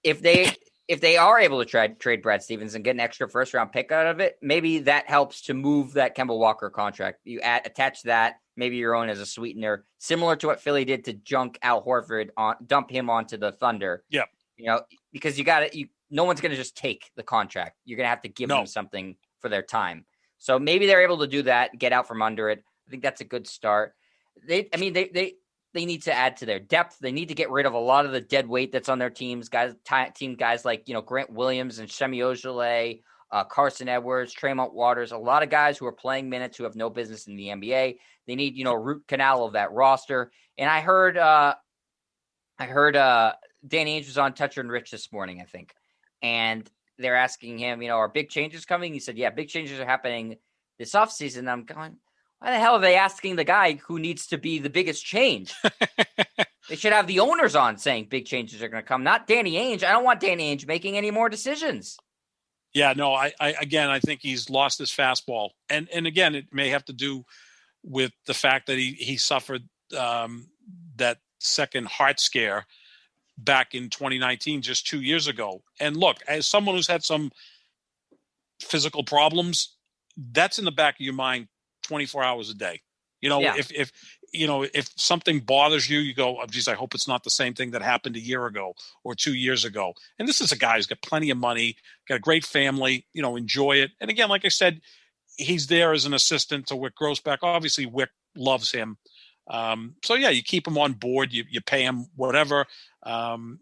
if they are able to trade Brad Stevens and get an extra first round pick out of it, maybe that helps to move that Kemba Walker contract. You attach that, maybe your own as a sweetener, similar to what Philly did to junk Al Horford dump him onto the Thunder. Yeah. Because no one's going to just take the contract. You're going to have to give them something for their time. So maybe they're able to do that, get out from under it. I think that's a good start. They need to add to their depth. They need to get rid of a lot of the dead weight that's on their teams. Guys like Grant Williams and Semi Ojeleye, Carson Edwards, Tremont Waters. A lot of guys who are playing minutes who have no business in the NBA. They need root canal of that roster. And I heard Danny Ainge was on Toucher and Rich this morning, I think, and they're asking him, are big changes coming? He said, "Yeah, big changes are happening this offseason." I'm going, why the hell are they asking the guy who needs to be the biggest change? They should have the owners on saying big changes are going to come, not Danny Ainge. I don't want Danny Ainge making any more decisions. Yeah, no, I think he's lost his fastball. And again, it may have to do with the fact that he suffered that second heart scare back in 2019, just 2 years ago. And look, as someone who's had some physical problems, that's in the back of your mind 24 hours a day. If something bothers you, you go, "Oh, geez, I hope it's not the same thing that happened a year ago or 2 years ago." And this is a guy who's got plenty of money, got a great family, enjoy it. And again, like I said, he's there as an assistant to Wick Grossbeck. Obviously, Wick loves him. So yeah, you keep him on board, you pay him whatever. And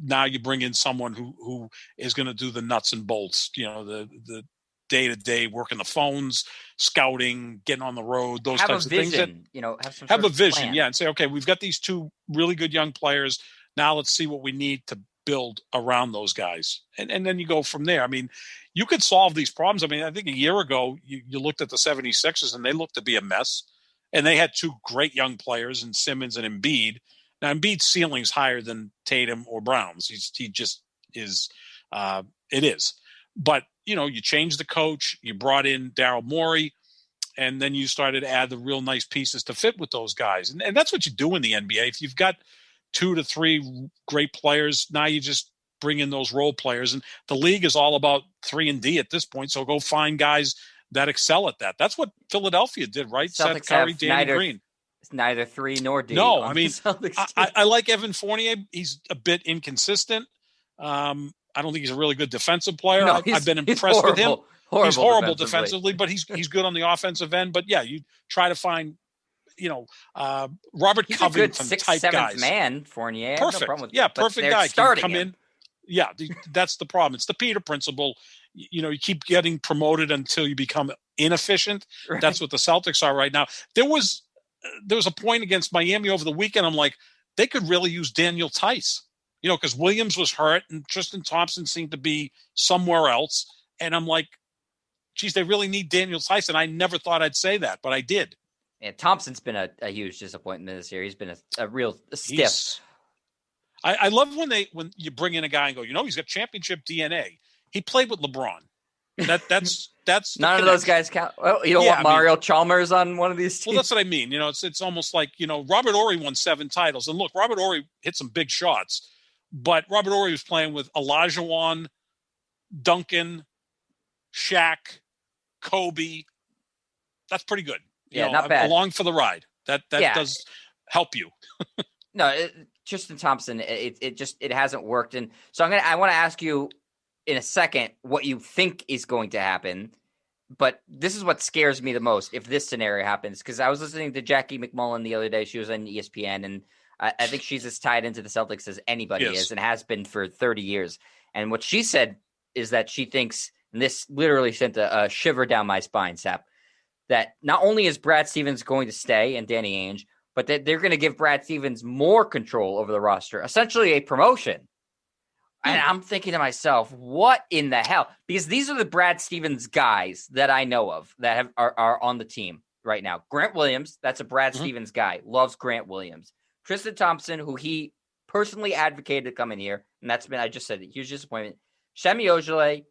now you bring in someone who is going to do the nuts and bolts, the day-to-day, working the phones, scouting, getting on the road, those types of things. Have a vision, and say, okay, we've got these two really good young players. Now let's see what we need to build around those guys. And then you go from there. I mean, you could solve these problems. I mean, I think a year ago, you looked at the 76ers and they looked to be a mess. And they had two great young players in Simmons and Embiid. Now, Embiid's ceiling is higher than Tatum or Brown's. He just is. It is. But, you changed the coach. You brought in Daryl Morey. And then you started to add the real nice pieces to fit with those guys. And that's what you do in the NBA. If you've got 2 to 3 great players, now you just bring in those role players. And the league is all about 3-and-D at this point. So go find guys that excel at that. That's what Philadelphia did, right? Celtics Seth Curry, Danny Green. It's neither 3 nor D. No, I mean, I like Evan Fournier. He's a bit inconsistent. I don't think he's a really good defensive player. No, I've been impressed with him. He's horrible defensively, but he's good on the offensive end. But yeah, you try to find Robert He's Covington a good sixth, type seventh guys. man, Fournier. Perfect. No problem with Yeah, that, perfect guy. Starting Can come him. in. Yeah, that's the problem. It's the Peter principle. You keep getting promoted until you become inefficient. Right. That's what the Celtics are right now. There was a point against Miami over the weekend. I'm like, they could really use Daniel Tice, because Williams was hurt and Tristan Thompson seemed to be somewhere else. And I'm like, geez, they really need Daniel Tice. And I never thought I'd say that, but I did. Yeah, Thompson's been a huge disappointment this year. He's been a real stiff. I love when you bring in a guy and go, he's got championship DNA. He played with LeBron. That's none of those guys count. Well, you don't want Mario Chalmers on one of these teams. Well, that's what I mean. It's almost like Robert Horry won 7 titles, and look, Robert Horry hit some big shots, but Robert Horry was playing with Olajuwon, Duncan, Shaq, Kobe. That's pretty good. Not bad. Along for the ride. That does help you. No, Tristan Thompson, it hasn't worked. And so I want to ask you in a second what you think is going to happen. But this is what scares me the most if this scenario happens, because I was listening to Jackie McMullen the other day. She was on ESPN, and I think she's as tied into the Celtics as anybody is and has been for 30 years. And what she said is that she thinks, and this literally sent a shiver down my spine, Sap, that not only is Brad Stevens going to stay and Danny Ainge, but that they're going to give Brad Stevens more control over the roster, essentially a promotion. And I'm thinking to myself, what in the hell? Because these are the Brad Stevens guys that I know of that are on the team right now. Grant Williams, that's a Brad Stevens guy, loves Grant Williams. Tristan Thompson, who he personally advocated to come in here, and that's been, I just said, a huge disappointment. Semi Ojeleye,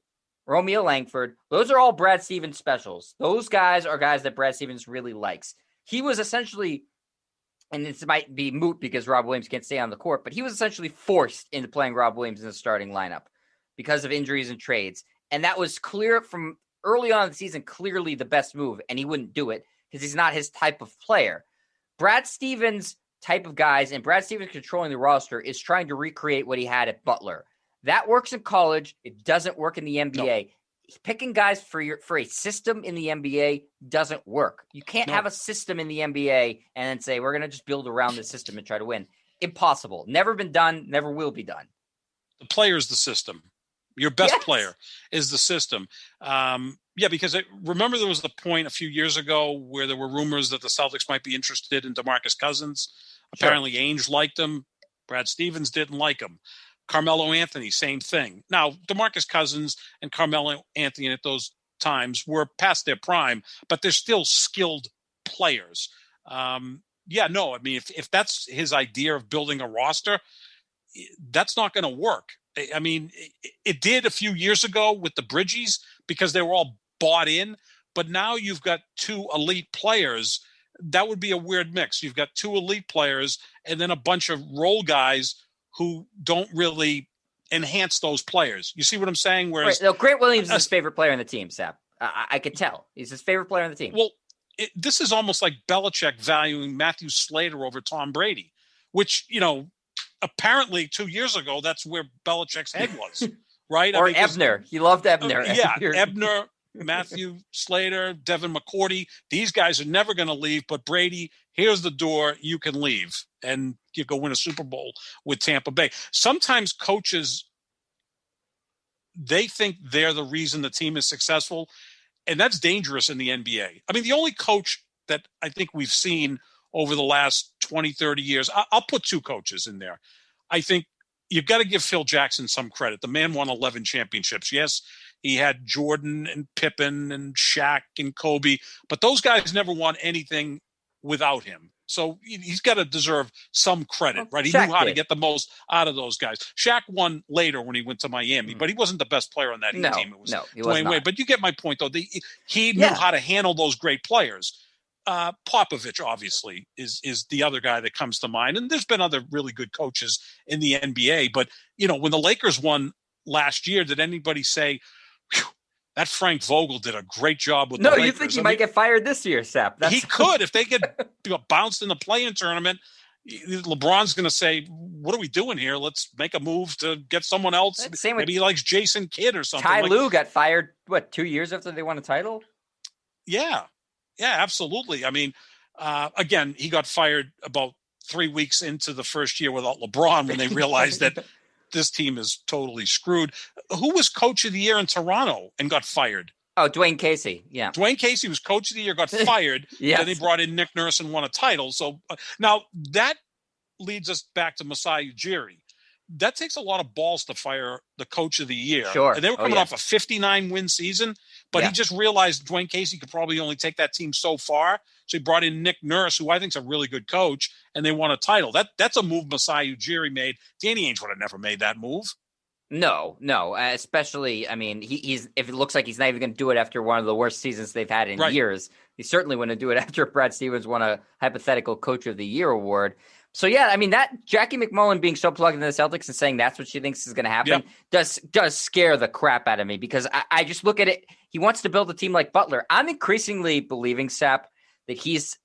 Romeo Langford, those are all Brad Stevens specials. Those guys are guys that Brad Stevens really likes. He was essentially, and this might be moot because Rob Williams can't stay on the court, but he was essentially forced into playing Rob Williams in the starting lineup because of injuries and trades. And that was clear from early on in the season, clearly the best move, and he wouldn't do it because he's not his type of player. Brad Stevens' type of guys, and Brad Stevens controlling the roster, is trying to recreate what he had at Butler. That works in college. It doesn't work in the NBA. No. Picking guys for a system in the NBA doesn't work. You can't have a system in the NBA and then say, we're going to just build around the system and try to win. Impossible. Never been done. Never will be done. The player is the system. Your best player is the system. Because remember there was the point a few years ago where there were rumors that the Celtics might be interested in DeMarcus Cousins. Apparently Ainge liked him. Brad Stevens didn't like him. Carmelo Anthony, same thing. Now, DeMarcus Cousins and Carmelo Anthony at those times were past their prime, but they're still skilled players. If that's his idea of building a roster, that's not going to work. I mean, it did a few years ago with the Bridgies because they were all bought in, but now you've got 2 elite players. That would be a weird mix. You've got 2 elite players and then a bunch of role guys who don't really enhance those players. You see what I'm saying? Whereas Grant Williams is his favorite player on the team, Sap. I could tell. He's his favorite player on the team. Well, this is almost like Belichick valuing Matthew Slater over Tom Brady, which, apparently 2 years ago, that's where Belichick's head was, right? Or Ebner. He loved Ebner. Ebner, Matthew Slater, Devin McCourty. These guys are never going to leave, but Brady, here's the door. You can leave, and you go win a Super Bowl with Tampa Bay. Sometimes coaches, they think they're the reason the team is successful, and that's dangerous in the NBA. I mean, the only coach that I think we've seen over the last 20, 30 years, I'll put 2 coaches in there. I think you've got to give Phil Jackson some credit. The man won 11 championships. Yes, he had Jordan and Pippen and Shaq and Kobe, but those guys never won anything without him. So he's got to deserve some credit, right? He knew how to get the most out of those guys. Shaq won later when he went to Miami, but he wasn't the best player on that team. It was Dwayne Wade. But you get my point, though. He knew how to handle those great players. Popovich, obviously, is the other guy that comes to mind. And there's been other really good coaches in the NBA. But, when the Lakers won last year, did anybody say, that Frank Vogel did a great job with the Lakers? No, you think he might get fired this year, Sap? He could. If they get bounced in the play-in tournament, LeBron's going to say, what are we doing here? Let's make a move to get someone else. Maybe he likes Jason Kidd or something. Ty Lue got fired, 2 years after they won a title? Yeah. Yeah, absolutely. I mean, Again, he got fired about 3 weeks into the first year without LeBron when they realized that this team is totally screwed. Who was coach of the year in Toronto and got fired? Oh, Dwayne Casey. Yeah. Dwayne Casey was coach of the year, got fired. Yes. Then they brought in Nick Nurse and won a title. So now that leads us back to Masai Ujiri. That takes a lot of balls to fire the coach of the year. Sure. And they were coming off a 59-win season, but he just realized Dwayne Casey could probably only take that team so far. So he brought in Nick Nurse, who I think is a really good coach, and they won a title. That's a move Masai Ujiri made. Danny Ainge would have never made that move. No. Especially, I mean, he's if it looks like he's not even going to do it after one of the worst seasons they've had in years, he certainly wouldn't do it after Brad Stevens won a hypothetical Coach of the Year award. So, yeah, I mean, that Jackie McMullen being so plugged into the Celtics and saying that's what she thinks is going to happen does scare the crap out of me, because I just look at it. He wants to build a team like Butler. I'm increasingly believing, Sap, that he's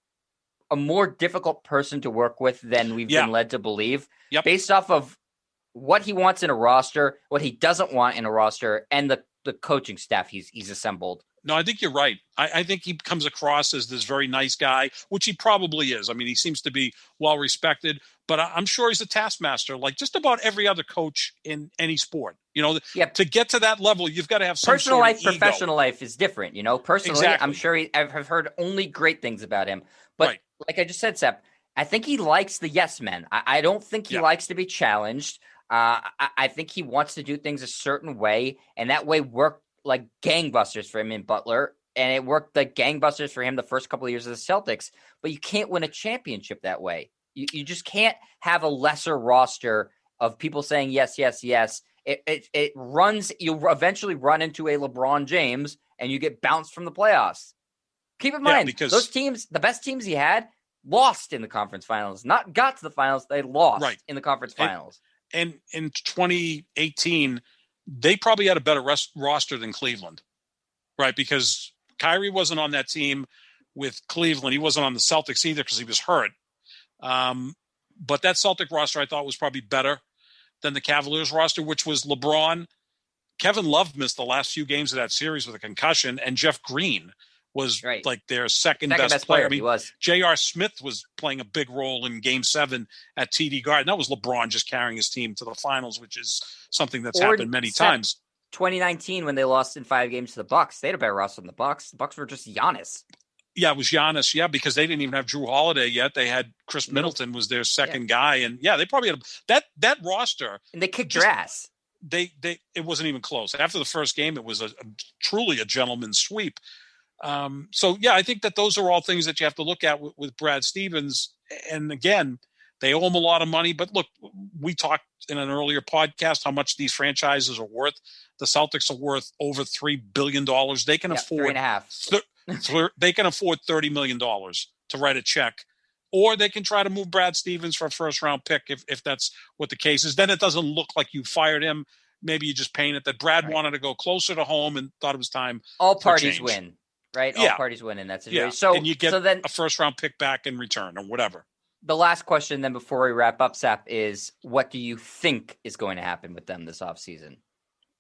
a more difficult person to work with than we've been led to believe based off of what he wants in a roster, what he doesn't want in a roster, and the coaching staff he's assembled. No, I think you're right. I think he comes across as this very nice guy, which he probably is. I mean, he seems to be well respected, but I'm sure he's a taskmaster, like just about every other coach in any sport. You know, to get to that level, you've got to have some personal sort life, of ego. professional life is different. You know, personally, I'm sure I've heard only great things about him. But like I just said, Sep, I think he likes the yes men. I don't think he likes to be challenged. I think he wants to do things a certain way, and that way worked like gangbusters for him in Butler, and it worked like gangbusters for him the first couple of years of the Celtics. But you can't win a championship that way. You just can't have a lesser roster of people saying yes, yes, yes. It runs. You'll eventually run into a LeBron James, and you get bounced from the playoffs. Keep in mind, because those teams, the best teams he had, lost in the conference finals. Not got to the finals, they lost in the conference finals. And in 2018, they probably had a better roster than Cleveland, right? Because Kyrie wasn't on that team with Cleveland. He wasn't on the Celtics either because he was hurt. But that Celtic roster I thought was probably better than the Cavaliers roster, which was LeBron. Kevin Love missed the last few games of that series with a concussion, and Jeff Green was like their second best player. I mean, he was. J.R. Smith was playing a big role in Game 7 at TD Garden. That was LeBron just carrying his team to the finals, which is something that's happened many times. 2019, when they lost in 5 games to the Bucks, they had a better roster than the Bucks. The Bucks were just Giannis. Yeah, it was Giannis. Yeah, because they didn't even have Drew Holiday yet. They had Chris Middleton was their second guy, and they probably had that roster. And they kicked your ass. It wasn't even close. After the first game, it was truly a gentleman's sweep. So I think that those are all things that you have to look at with Brad Stevens. And again, they owe him a lot of money. But look, we talked in an earlier podcast how much these franchises are worth. The Celtics are worth over $3 billion. They can afford $3.5. They can afford $30 million to write a check, or they can try to move Brad Stevens for a first-round pick if that's what the case is. Then it doesn't look like you fired him. Maybe you just paint it that Brad wanted to go closer to home and thought it was time. All parties win. Right? All parties win in that situation. Yeah. So, and you get a first-round pick back in return or whatever. The last question then before we wrap up, Sap, is what do you think is going to happen with them this offseason?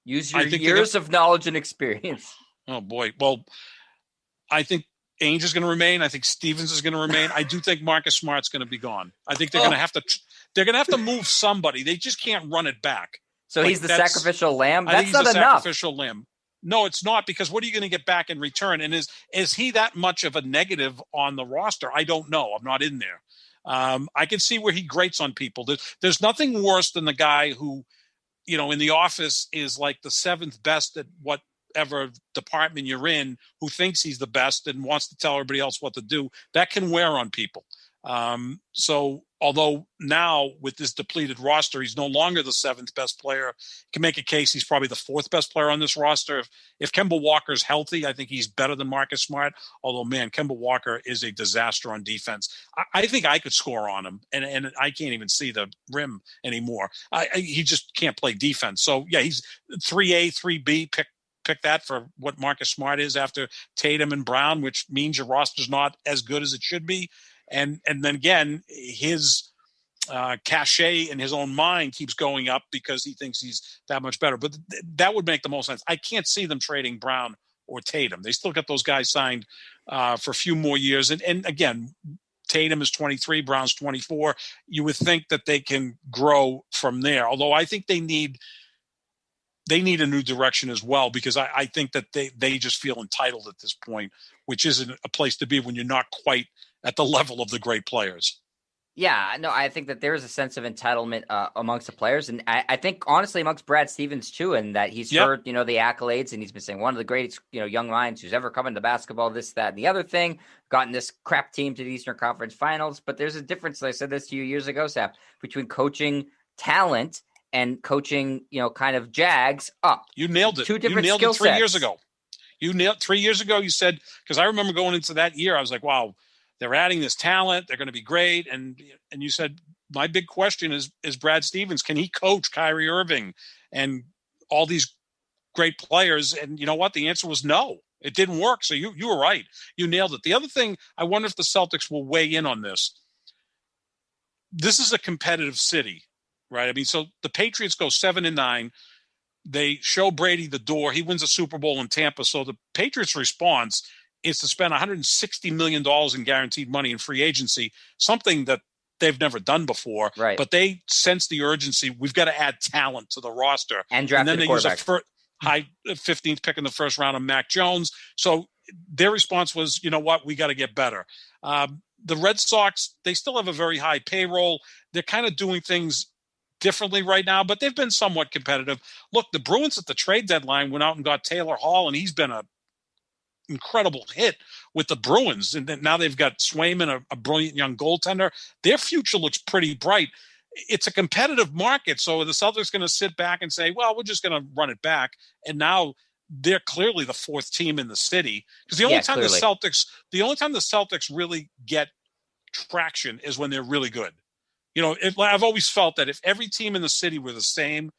Use your years of knowledge and experience. Oh, boy. Well, I think Ainge is going to remain. I think Stevens is going to remain. I do think Marcus Smart's going to be gone. I think they're going to have to they're going to have to move somebody. They just can't run it back. So he's the sacrificial lamb? That's not enough. Sacrificial lamb. No, it's not, because what are you going to get back in return? And is he that much of a negative on the roster? I don't know. I'm not in there. I can see where he grates on people. There's nothing worse than the guy who, in the office is like the 7th best at whatever department you're in, who thinks he's the best and wants to tell everybody else what to do. That can wear on people. So although now with this depleted roster, he's no longer the 7th best player, you can make a case he's probably the 4th best player on this roster. If Kemba Walker's healthy, I think he's better than Marcus Smart. Although, man, Kemba Walker is a disaster on defense. I think I could score on him, and I can't even see the rim anymore. He just can't play defense. So, he's 3A, 3B, pick that for what Marcus Smart is after Tatum and Brown, which means your roster's not as good as it should be. And then again, his cachet in his own mind keeps going up because he thinks he's that much better. But that would make the most sense. I can't see them trading Brown or Tatum. They still got those guys signed for a few more years. And again, Tatum is 23, Brown's 24. You would think that they can grow from there. Although I think they need a new direction as well, because I think that they just feel entitled at this point, which isn't a place to be when you're not quite at the level of the great players. Yeah, no, I think that there is a sense of entitlement amongst the players, and I think honestly amongst Brad Stevens too, and that he's heard the accolades, and he's been saying one of the greatest young minds who's ever come into basketball, this, that, and the other thing, gotten this crap team to the Eastern Conference Finals. But there's a difference. I said this to you years ago, Sap, between coaching talent and coaching, kind of Jags up. You nailed it. Two different you nailed skill it 3 sets. years ago. You nailed 3 years ago. You said, because I remember going into that year, I was like, wow, they're adding this talent. They're going to be great. And you said, my big question is Brad Stevens, can he coach Kyrie Irving and all these great players? And you know what? The answer was no. It didn't work. So you were right. You nailed it. The other thing, I wonder if the Celtics will weigh in on this. This is a competitive city, right? I mean, so the Patriots go 7-9. They show Brady the door. He wins a Super Bowl in Tampa. So the Patriots' response is to spend $160 million in guaranteed money in free agency, something that they've never done before. Right. But they sense the urgency. We've got to add talent to the roster. And draft then they use a high 15th pick in the first round of Mac Jones. So their response was, you know what, we got to get better. The Red Sox, they still have a very high payroll. They're kind of doing things differently right now, but they've been somewhat competitive. Look, the Bruins at the trade deadline went out and got Taylor Hall, and he's been a incredible hit with the Bruins. And then now they've got Swayman, a brilliant young goaltender. Their future looks pretty bright. It's a competitive market. So the Celtics going to sit back and say, well, we're just going to run it back. And now they're clearly the fourth team in the city. Because the only time the Celtics really get traction is when they're really good. I've always felt that if every team in the city were the same,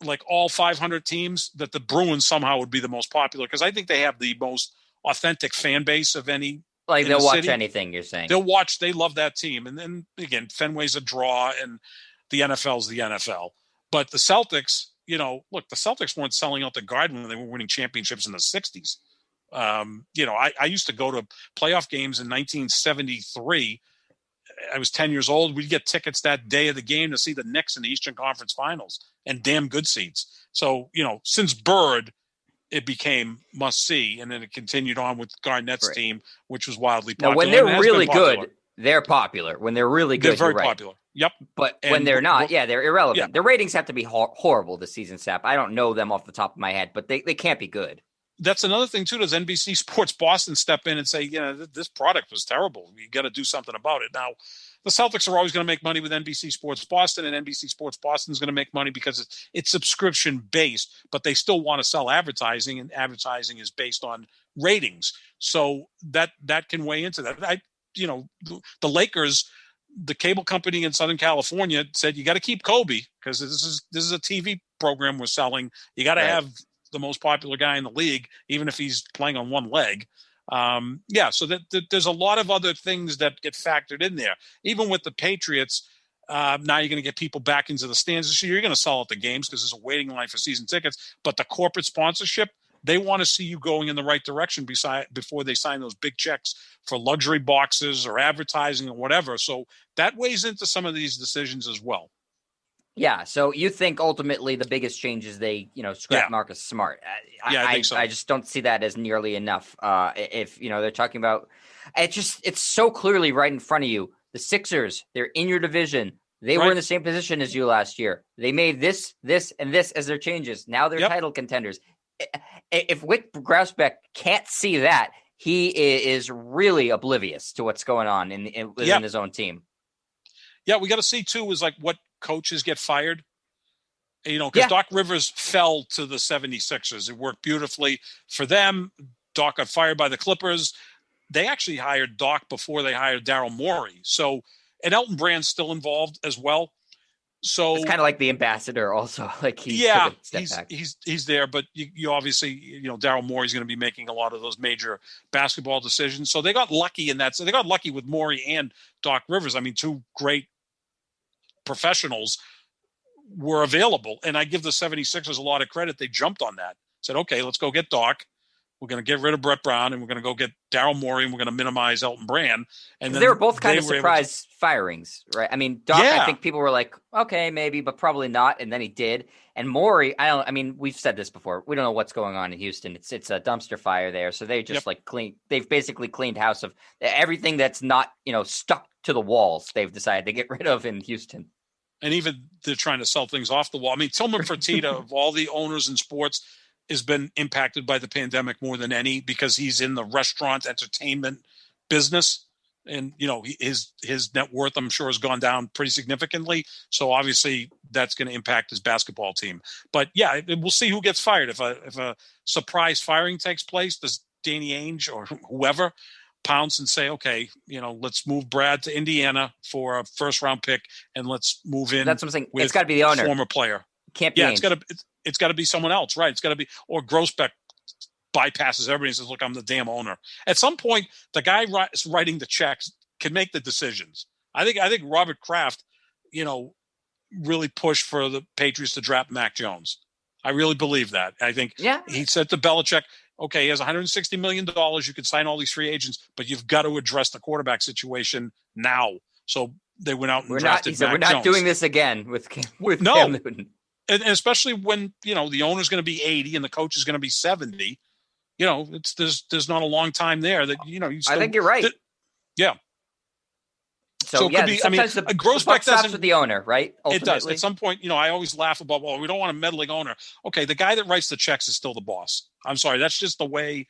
like all 500 teams, that the Bruins somehow would be the most popular, because I think they have the most authentic fan base of any. Like they'll watch anything you're saying. They'll watch. They love that team. And then again, Fenway's a draw, and the NFL's the NFL. But the Celtics, look, the Celtics weren't selling out the Garden when they were winning championships in the 60s. I used to go to playoff games in 1973. I was 10 years old. We'd get tickets that day of the game to see the Knicks in the Eastern Conference Finals, and damn good seats. So, since Bird, it became must see, and then it continued on with Garnett's team, which was wildly popular. Now, when they're really good, they're popular. When they're really good, they're very popular. Yep. But when they're not, they're irrelevant. Yeah. Their ratings have to be horrible this season, Sap. I don't know them off the top of my head, but they can't be good. That's another thing, too. Does NBC Sports Boston step in and say, this product was terrible. You got to do something about it. Now, the Celtics are always going to make money with NBC Sports Boston, and NBC Sports Boston is going to make money because it's subscription-based, but they still want to sell advertising, and advertising is based on ratings. So that can weigh into that. The Lakers, the cable company in Southern California, said you got to keep Kobe because this is a TV program we're selling. You got to have the most popular guy in the league, even if he's playing on one leg. So there's a lot of other things that get factored in there. Even with the Patriots, now you're going to get people back into the stands this year. You're going to sell out the games because there's a waiting line for season tickets. But the corporate sponsorship, they want to see you going in the right direction before they sign those big checks for luxury boxes or advertising or whatever. So that weighs into some of these decisions as well. Yeah, so you think ultimately the biggest change is they, scrap Marcus Smart. I think so. I just don't see that as nearly enough. If they're talking about, it's so clearly right in front of you. The Sixers, they're in your division. They were in the same position as you last year. They made this, and this as their changes. Now they're title contenders. If Wick Grousbeck can't see that, he is really oblivious to what's going on within his own team. Yeah, we got to see too is like what coaches get fired, because Doc Rivers fell to the 76ers. It worked beautifully for them. Doc got fired by the Clippers. They actually hired Doc before they hired Daryl Morey. So, and Elton Brand's still involved as well. So it's kind of like the ambassador also. Like he took a step back. He's there, but you obviously, Daryl Morey's going to be making a lot of those major basketball decisions. So they got lucky in that. So they got lucky with Morey and Doc Rivers. I mean, two great professionals were available. And I give the 76ers a lot of credit. They jumped on that. Said, okay, let's go get Doc. we're going to get rid of Brett Brown, and we're going to go get Daryl Morey, and we're going to minimize Elton Brand. And then they were both kind of surprise firings, right? I mean, Doc, I think people were like, okay, maybe, but probably not. And then he did. And Morey, we've said this before. We don't know what's going on in Houston. It's a dumpster fire there. So they just they've basically cleaned house of everything that's not, stuck to the walls. They've decided to get rid of in Houston. And even they're trying to sell things off the wall. I mean, Tillman Fertitta, of all the owners in sports, has been impacted by the pandemic more than any because he's in the restaurant entertainment business. And, his net worth, I'm sure, has gone down pretty significantly. So obviously that's going to impact his basketball team. But yeah, we'll see who gets fired. If a surprise firing takes place, does Danny Ainge or whoever pounce and say, okay, let's move Brad to Indiana for a first round pick and let's move in. That's what I'm saying. It's got to be the owner. Former player. Can't be. Yeah, it's got to be someone else, right? It's got to be, or Grossbeck bypasses everybody and says, look, I'm the damn owner. At some point, the guy writing the checks can make the decisions. I think Robert Kraft, really pushed for the Patriots to draft Mac Jones. I really believe that. I think he said to Belichick, okay, he has $160 million. You can sign all these free agents, but you've got to address the quarterback situation now. So they went out and drafted Mac Jones. We're not doing this again with Cam Newton. And especially when, the owner's going to be 80 and the coach is going to be 70, there's not a long time there that, you still, I think you're right. Yeah. So it could be, sometimes the buck stops with the owner, right? Ultimately. It does. At some point, I always laugh about, we don't want a meddling owner. Okay, the guy that writes the checks is still the boss. I'm sorry. That's just the way,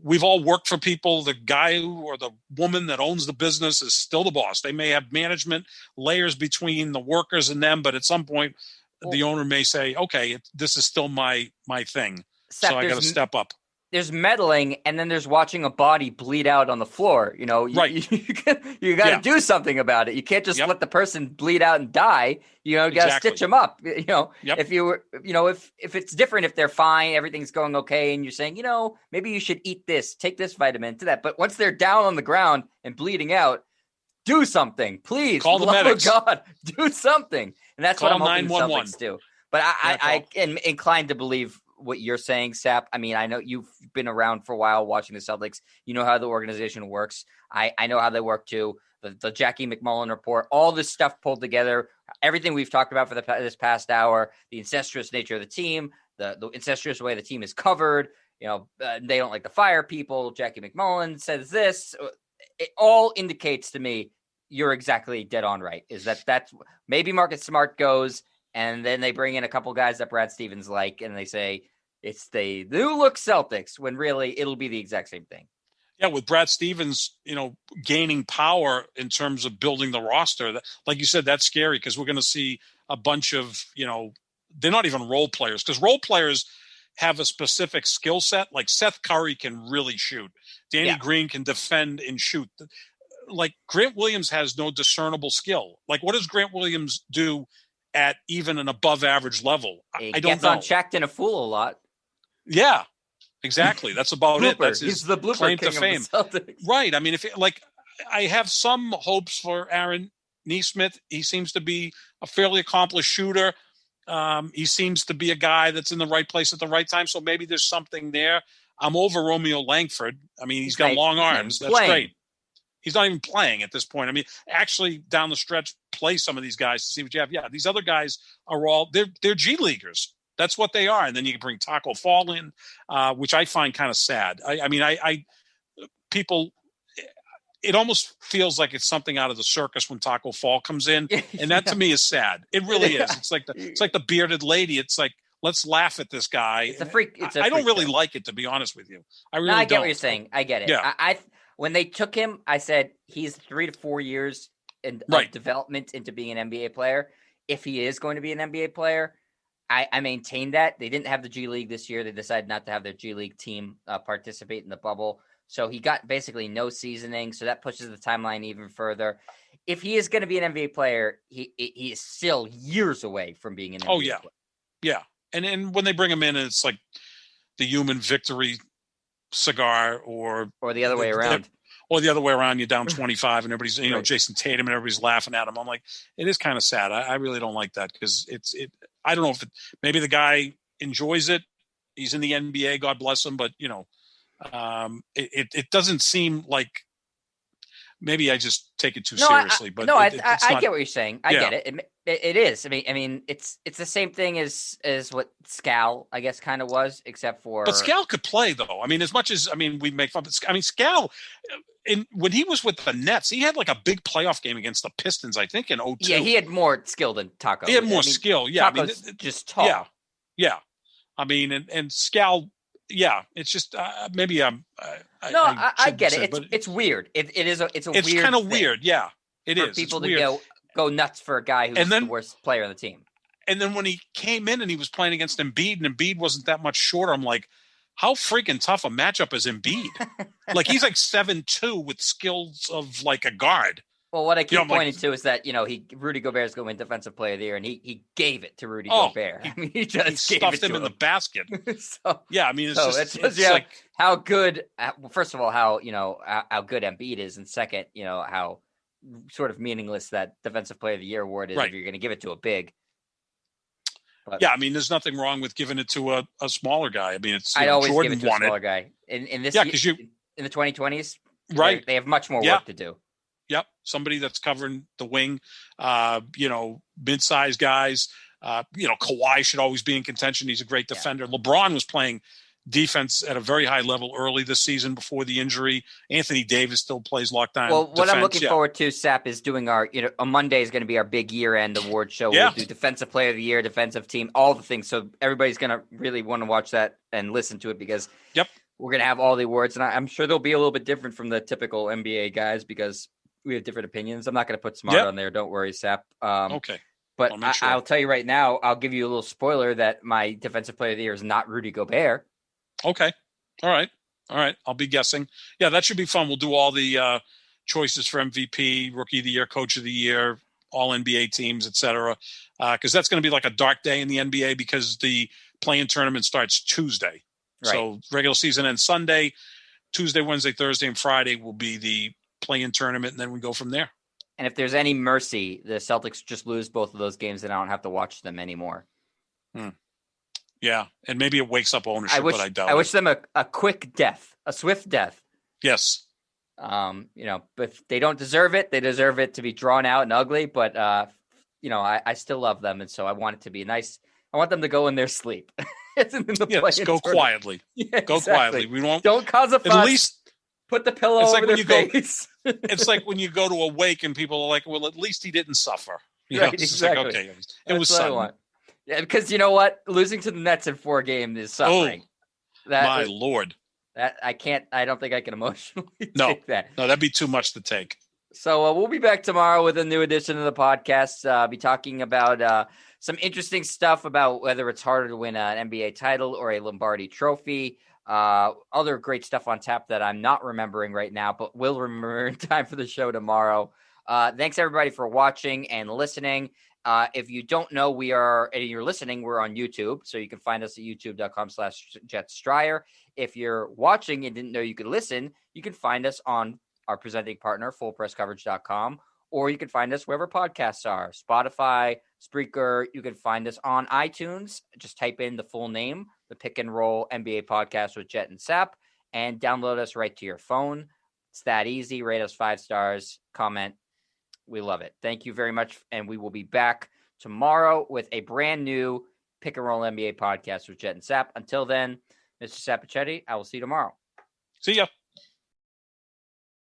we've all worked for people. The guy or the woman that owns the business is still the boss. They may have management layers between the workers and them, but at some point, the owner may say, okay, this is still my thing. So I got to step up. There's meddling, and then there's watching a body bleed out on the floor. Right. You got to do something about it. You can't just let the person bleed out and die. You got to stitch them up. If you were, if it's different, if they're fine, everything's going okay, and you're saying, maybe you should eat this, take this vitamin, to that. But once they're down on the ground and bleeding out, do something, please. Call the medics. Oh God, do something. And that's what I'm hoping the Celtics do. But I am inclined to believe what you're saying, Sap. I mean, I know you've been around for a while watching the Celtics. You know how the organization works. I know how they work too. The Jackie McMullen report, all this stuff pulled together, everything we've talked about for this past hour, the incestuous nature of the team, the incestuous way the team is covered. They don't like to fire people. Jackie McMullen says this. It all indicates to me you're exactly dead on right. Is that's maybe Marcus Smart goes, and then they bring in a couple guys that Brad Stevens like, and they say it's the new look Celtics, when really it'll be the exact same thing. Yeah, with Brad Stevens, gaining power in terms of building the roster, like you said, that's scary because we're going to see a bunch of, they're not even role players, because role players have a specific skill set. Like Seth Curry can really shoot. Danny Green can defend and shoot. Like Grant Williams has no discernible skill. Like what does Grant Williams do at even an above average level? I don't know. He gets unchecked and a fool a lot. Yeah, exactly. That's about it. That's his He's the blooper claim king to fame. Of the Celtics. Right. I mean, I have some hopes for Aaron Nesmith. He seems to be a fairly accomplished shooter. He seems to be a guy that's in the right place at the right time. So maybe there's something there. I'm over Romeo Langford. I mean, he's got long arms. That's great. He's not even playing at this point. I mean, actually down the stretch, play some of these guys to see what you have. Yeah, these other guys are they're G Leaguers. That's what they are. And then you can bring Taco Fall in, which I find kind of sad. People, it almost feels like it's something out of the circus when Taco Fall comes in. And that to me is sad. It really is. It's like the bearded lady. It's like, let's laugh at this guy. It's a freak. I don't really like it, to be honest with you. I really don't. I get what you're saying. I get it. Yeah. When they took him, I said he's 3 to 4 years of development into being an NBA player. If he is going to be an NBA player, I maintain that. They didn't have the G League this year. They decided not to have their G League team participate in the bubble. So he got basically no seasoning. So that pushes the timeline even further. If he is going to be an NBA player, he is still years away from being an NBA player. Yeah. And when they bring him in, it's like the human victory cigar or the other way around. Or the other way around, you're down 25 and everybody's, right. Jason Tatum and everybody's laughing at him. I'm like, it is kind of sad. I really don't like that because I don't know if maybe the guy enjoys it, He's in the NBA, God bless him. But, it doesn't seem like, maybe I just take it too seriously. I get what you're saying. I get it. It is. I mean, it's the same thing as what Scal, I guess, kind of was, except for. But Scal could play, though. I mean, as much as we make fun. But Scal, when he was with the Nets, he had like a big playoff game against the Pistons, I think, in 2002. Yeah, he had more skill than Taco. He had more skill. Yeah, Taco's just tall. Yeah. I mean, and Scal. Yeah, it's just maybe I get it. It's weird. It's weird. Kind of weird. Yeah, it is. People to go nuts for a guy who's the worst player on the team. And then when he came in and he was playing against Embiid, and Embiid wasn't that much shorter, I'm like, how freaking tough a matchup is Embiid? Like, he's like 7'2" with skills of like a guard. Well, what I keep pointing to is that, Rudy Gobert is going to win Defensive Player of the Year, and he gave it to Rudy Gobert. I mean, he stuffed him in the basket. Yeah, I mean, it's like how good. First of all, how good Embiid is, and second, how sort of meaningless that Defensive Player of the Year award is if you're going to give it to a big. But, yeah, I mean, there's nothing wrong with giving it to a smaller guy. I mean, it's I'd always give it to a smaller guy in this. Because in the 2020s, right? They have much more work to do. Yep. Somebody that's covering the wing, mid-sized guys. Kawhi should always be in contention. He's a great defender. Yeah. LeBron was playing defense at a very high level early this season before the injury. Anthony Davis still plays lockdown. Well, what I'm looking forward to, Sap, is doing our, on Monday is going to be our big year-end award show. Yeah. We'll do Defensive Player of the Year, Defensive Team, all the things. So everybody's going to really want to watch that and listen to it because we're going to have all the awards. And I'm sure they'll be a little bit different from the typical NBA guys because we have different opinions. I'm not going to put Smart on there. Don't worry, Sap. Okay. But I'll tell you right now, I'll give you a little spoiler that my Defensive Player of the Year is not Rudy Gobert. Okay. All right. I'll be guessing. Yeah, that should be fun. We'll do all the choices for MVP, Rookie of the Year, Coach of the Year, all NBA teams, etc. Because that's going to be like a dark day in the NBA because the play-in tournament starts Tuesday. Right. So regular season ends Sunday. Tuesday, Wednesday, Thursday, and Friday will be the play-in tournament, and then we go from there. And if there's any mercy, the Celtics just lose both of those games and I don't have to watch them anymore. Yeah, and maybe it wakes up ownership, but I doubt it. I wish them a quick death, a swift death. Yes. But if they don't deserve it, they deserve it to be drawn out and ugly. But, I still love them, and so I want it to be nice. I want them to go in their sleep. Go quietly. Yeah, go quietly. We won't. Don't cause a fuss. At least put the pillow over their face. It's like when you go to a wake and people are like, well, at least he didn't suffer. Exactly. Like, okay, it was sudden. Yeah, because you know what? Losing to the Nets in 4 games is suffering. Lord. That I don't think I can emotionally take that. No, that'd be too much to take. So we'll be back tomorrow with a new edition of the podcast. I'll be talking about some interesting stuff about whether it's harder to win an NBA title or a Lombardi trophy. Other great stuff on tap that I'm not remembering right now, but will remember in time for the show tomorrow. Thanks everybody for watching and listening. If you don't know, and you're listening, we're on YouTube. So you can find us at youtube.com/JetsStryer. If you're watching and didn't know you could listen, you can find us on our presenting partner, fullpresscoverage.com, or you can find us wherever podcasts are, Spotify, Spreaker. You can find us on iTunes. Just type in the full name, the Pick and Roll NBA Podcast with Jet and Sap, and download us right to your phone. It's that easy. Rate us 5 stars, comment. We love it. Thank you very much. And we will be back tomorrow with a brand new Pick and Roll NBA Podcast with Jet and Sap. Until then, Mr. Sapichetti, I will see you tomorrow. See ya.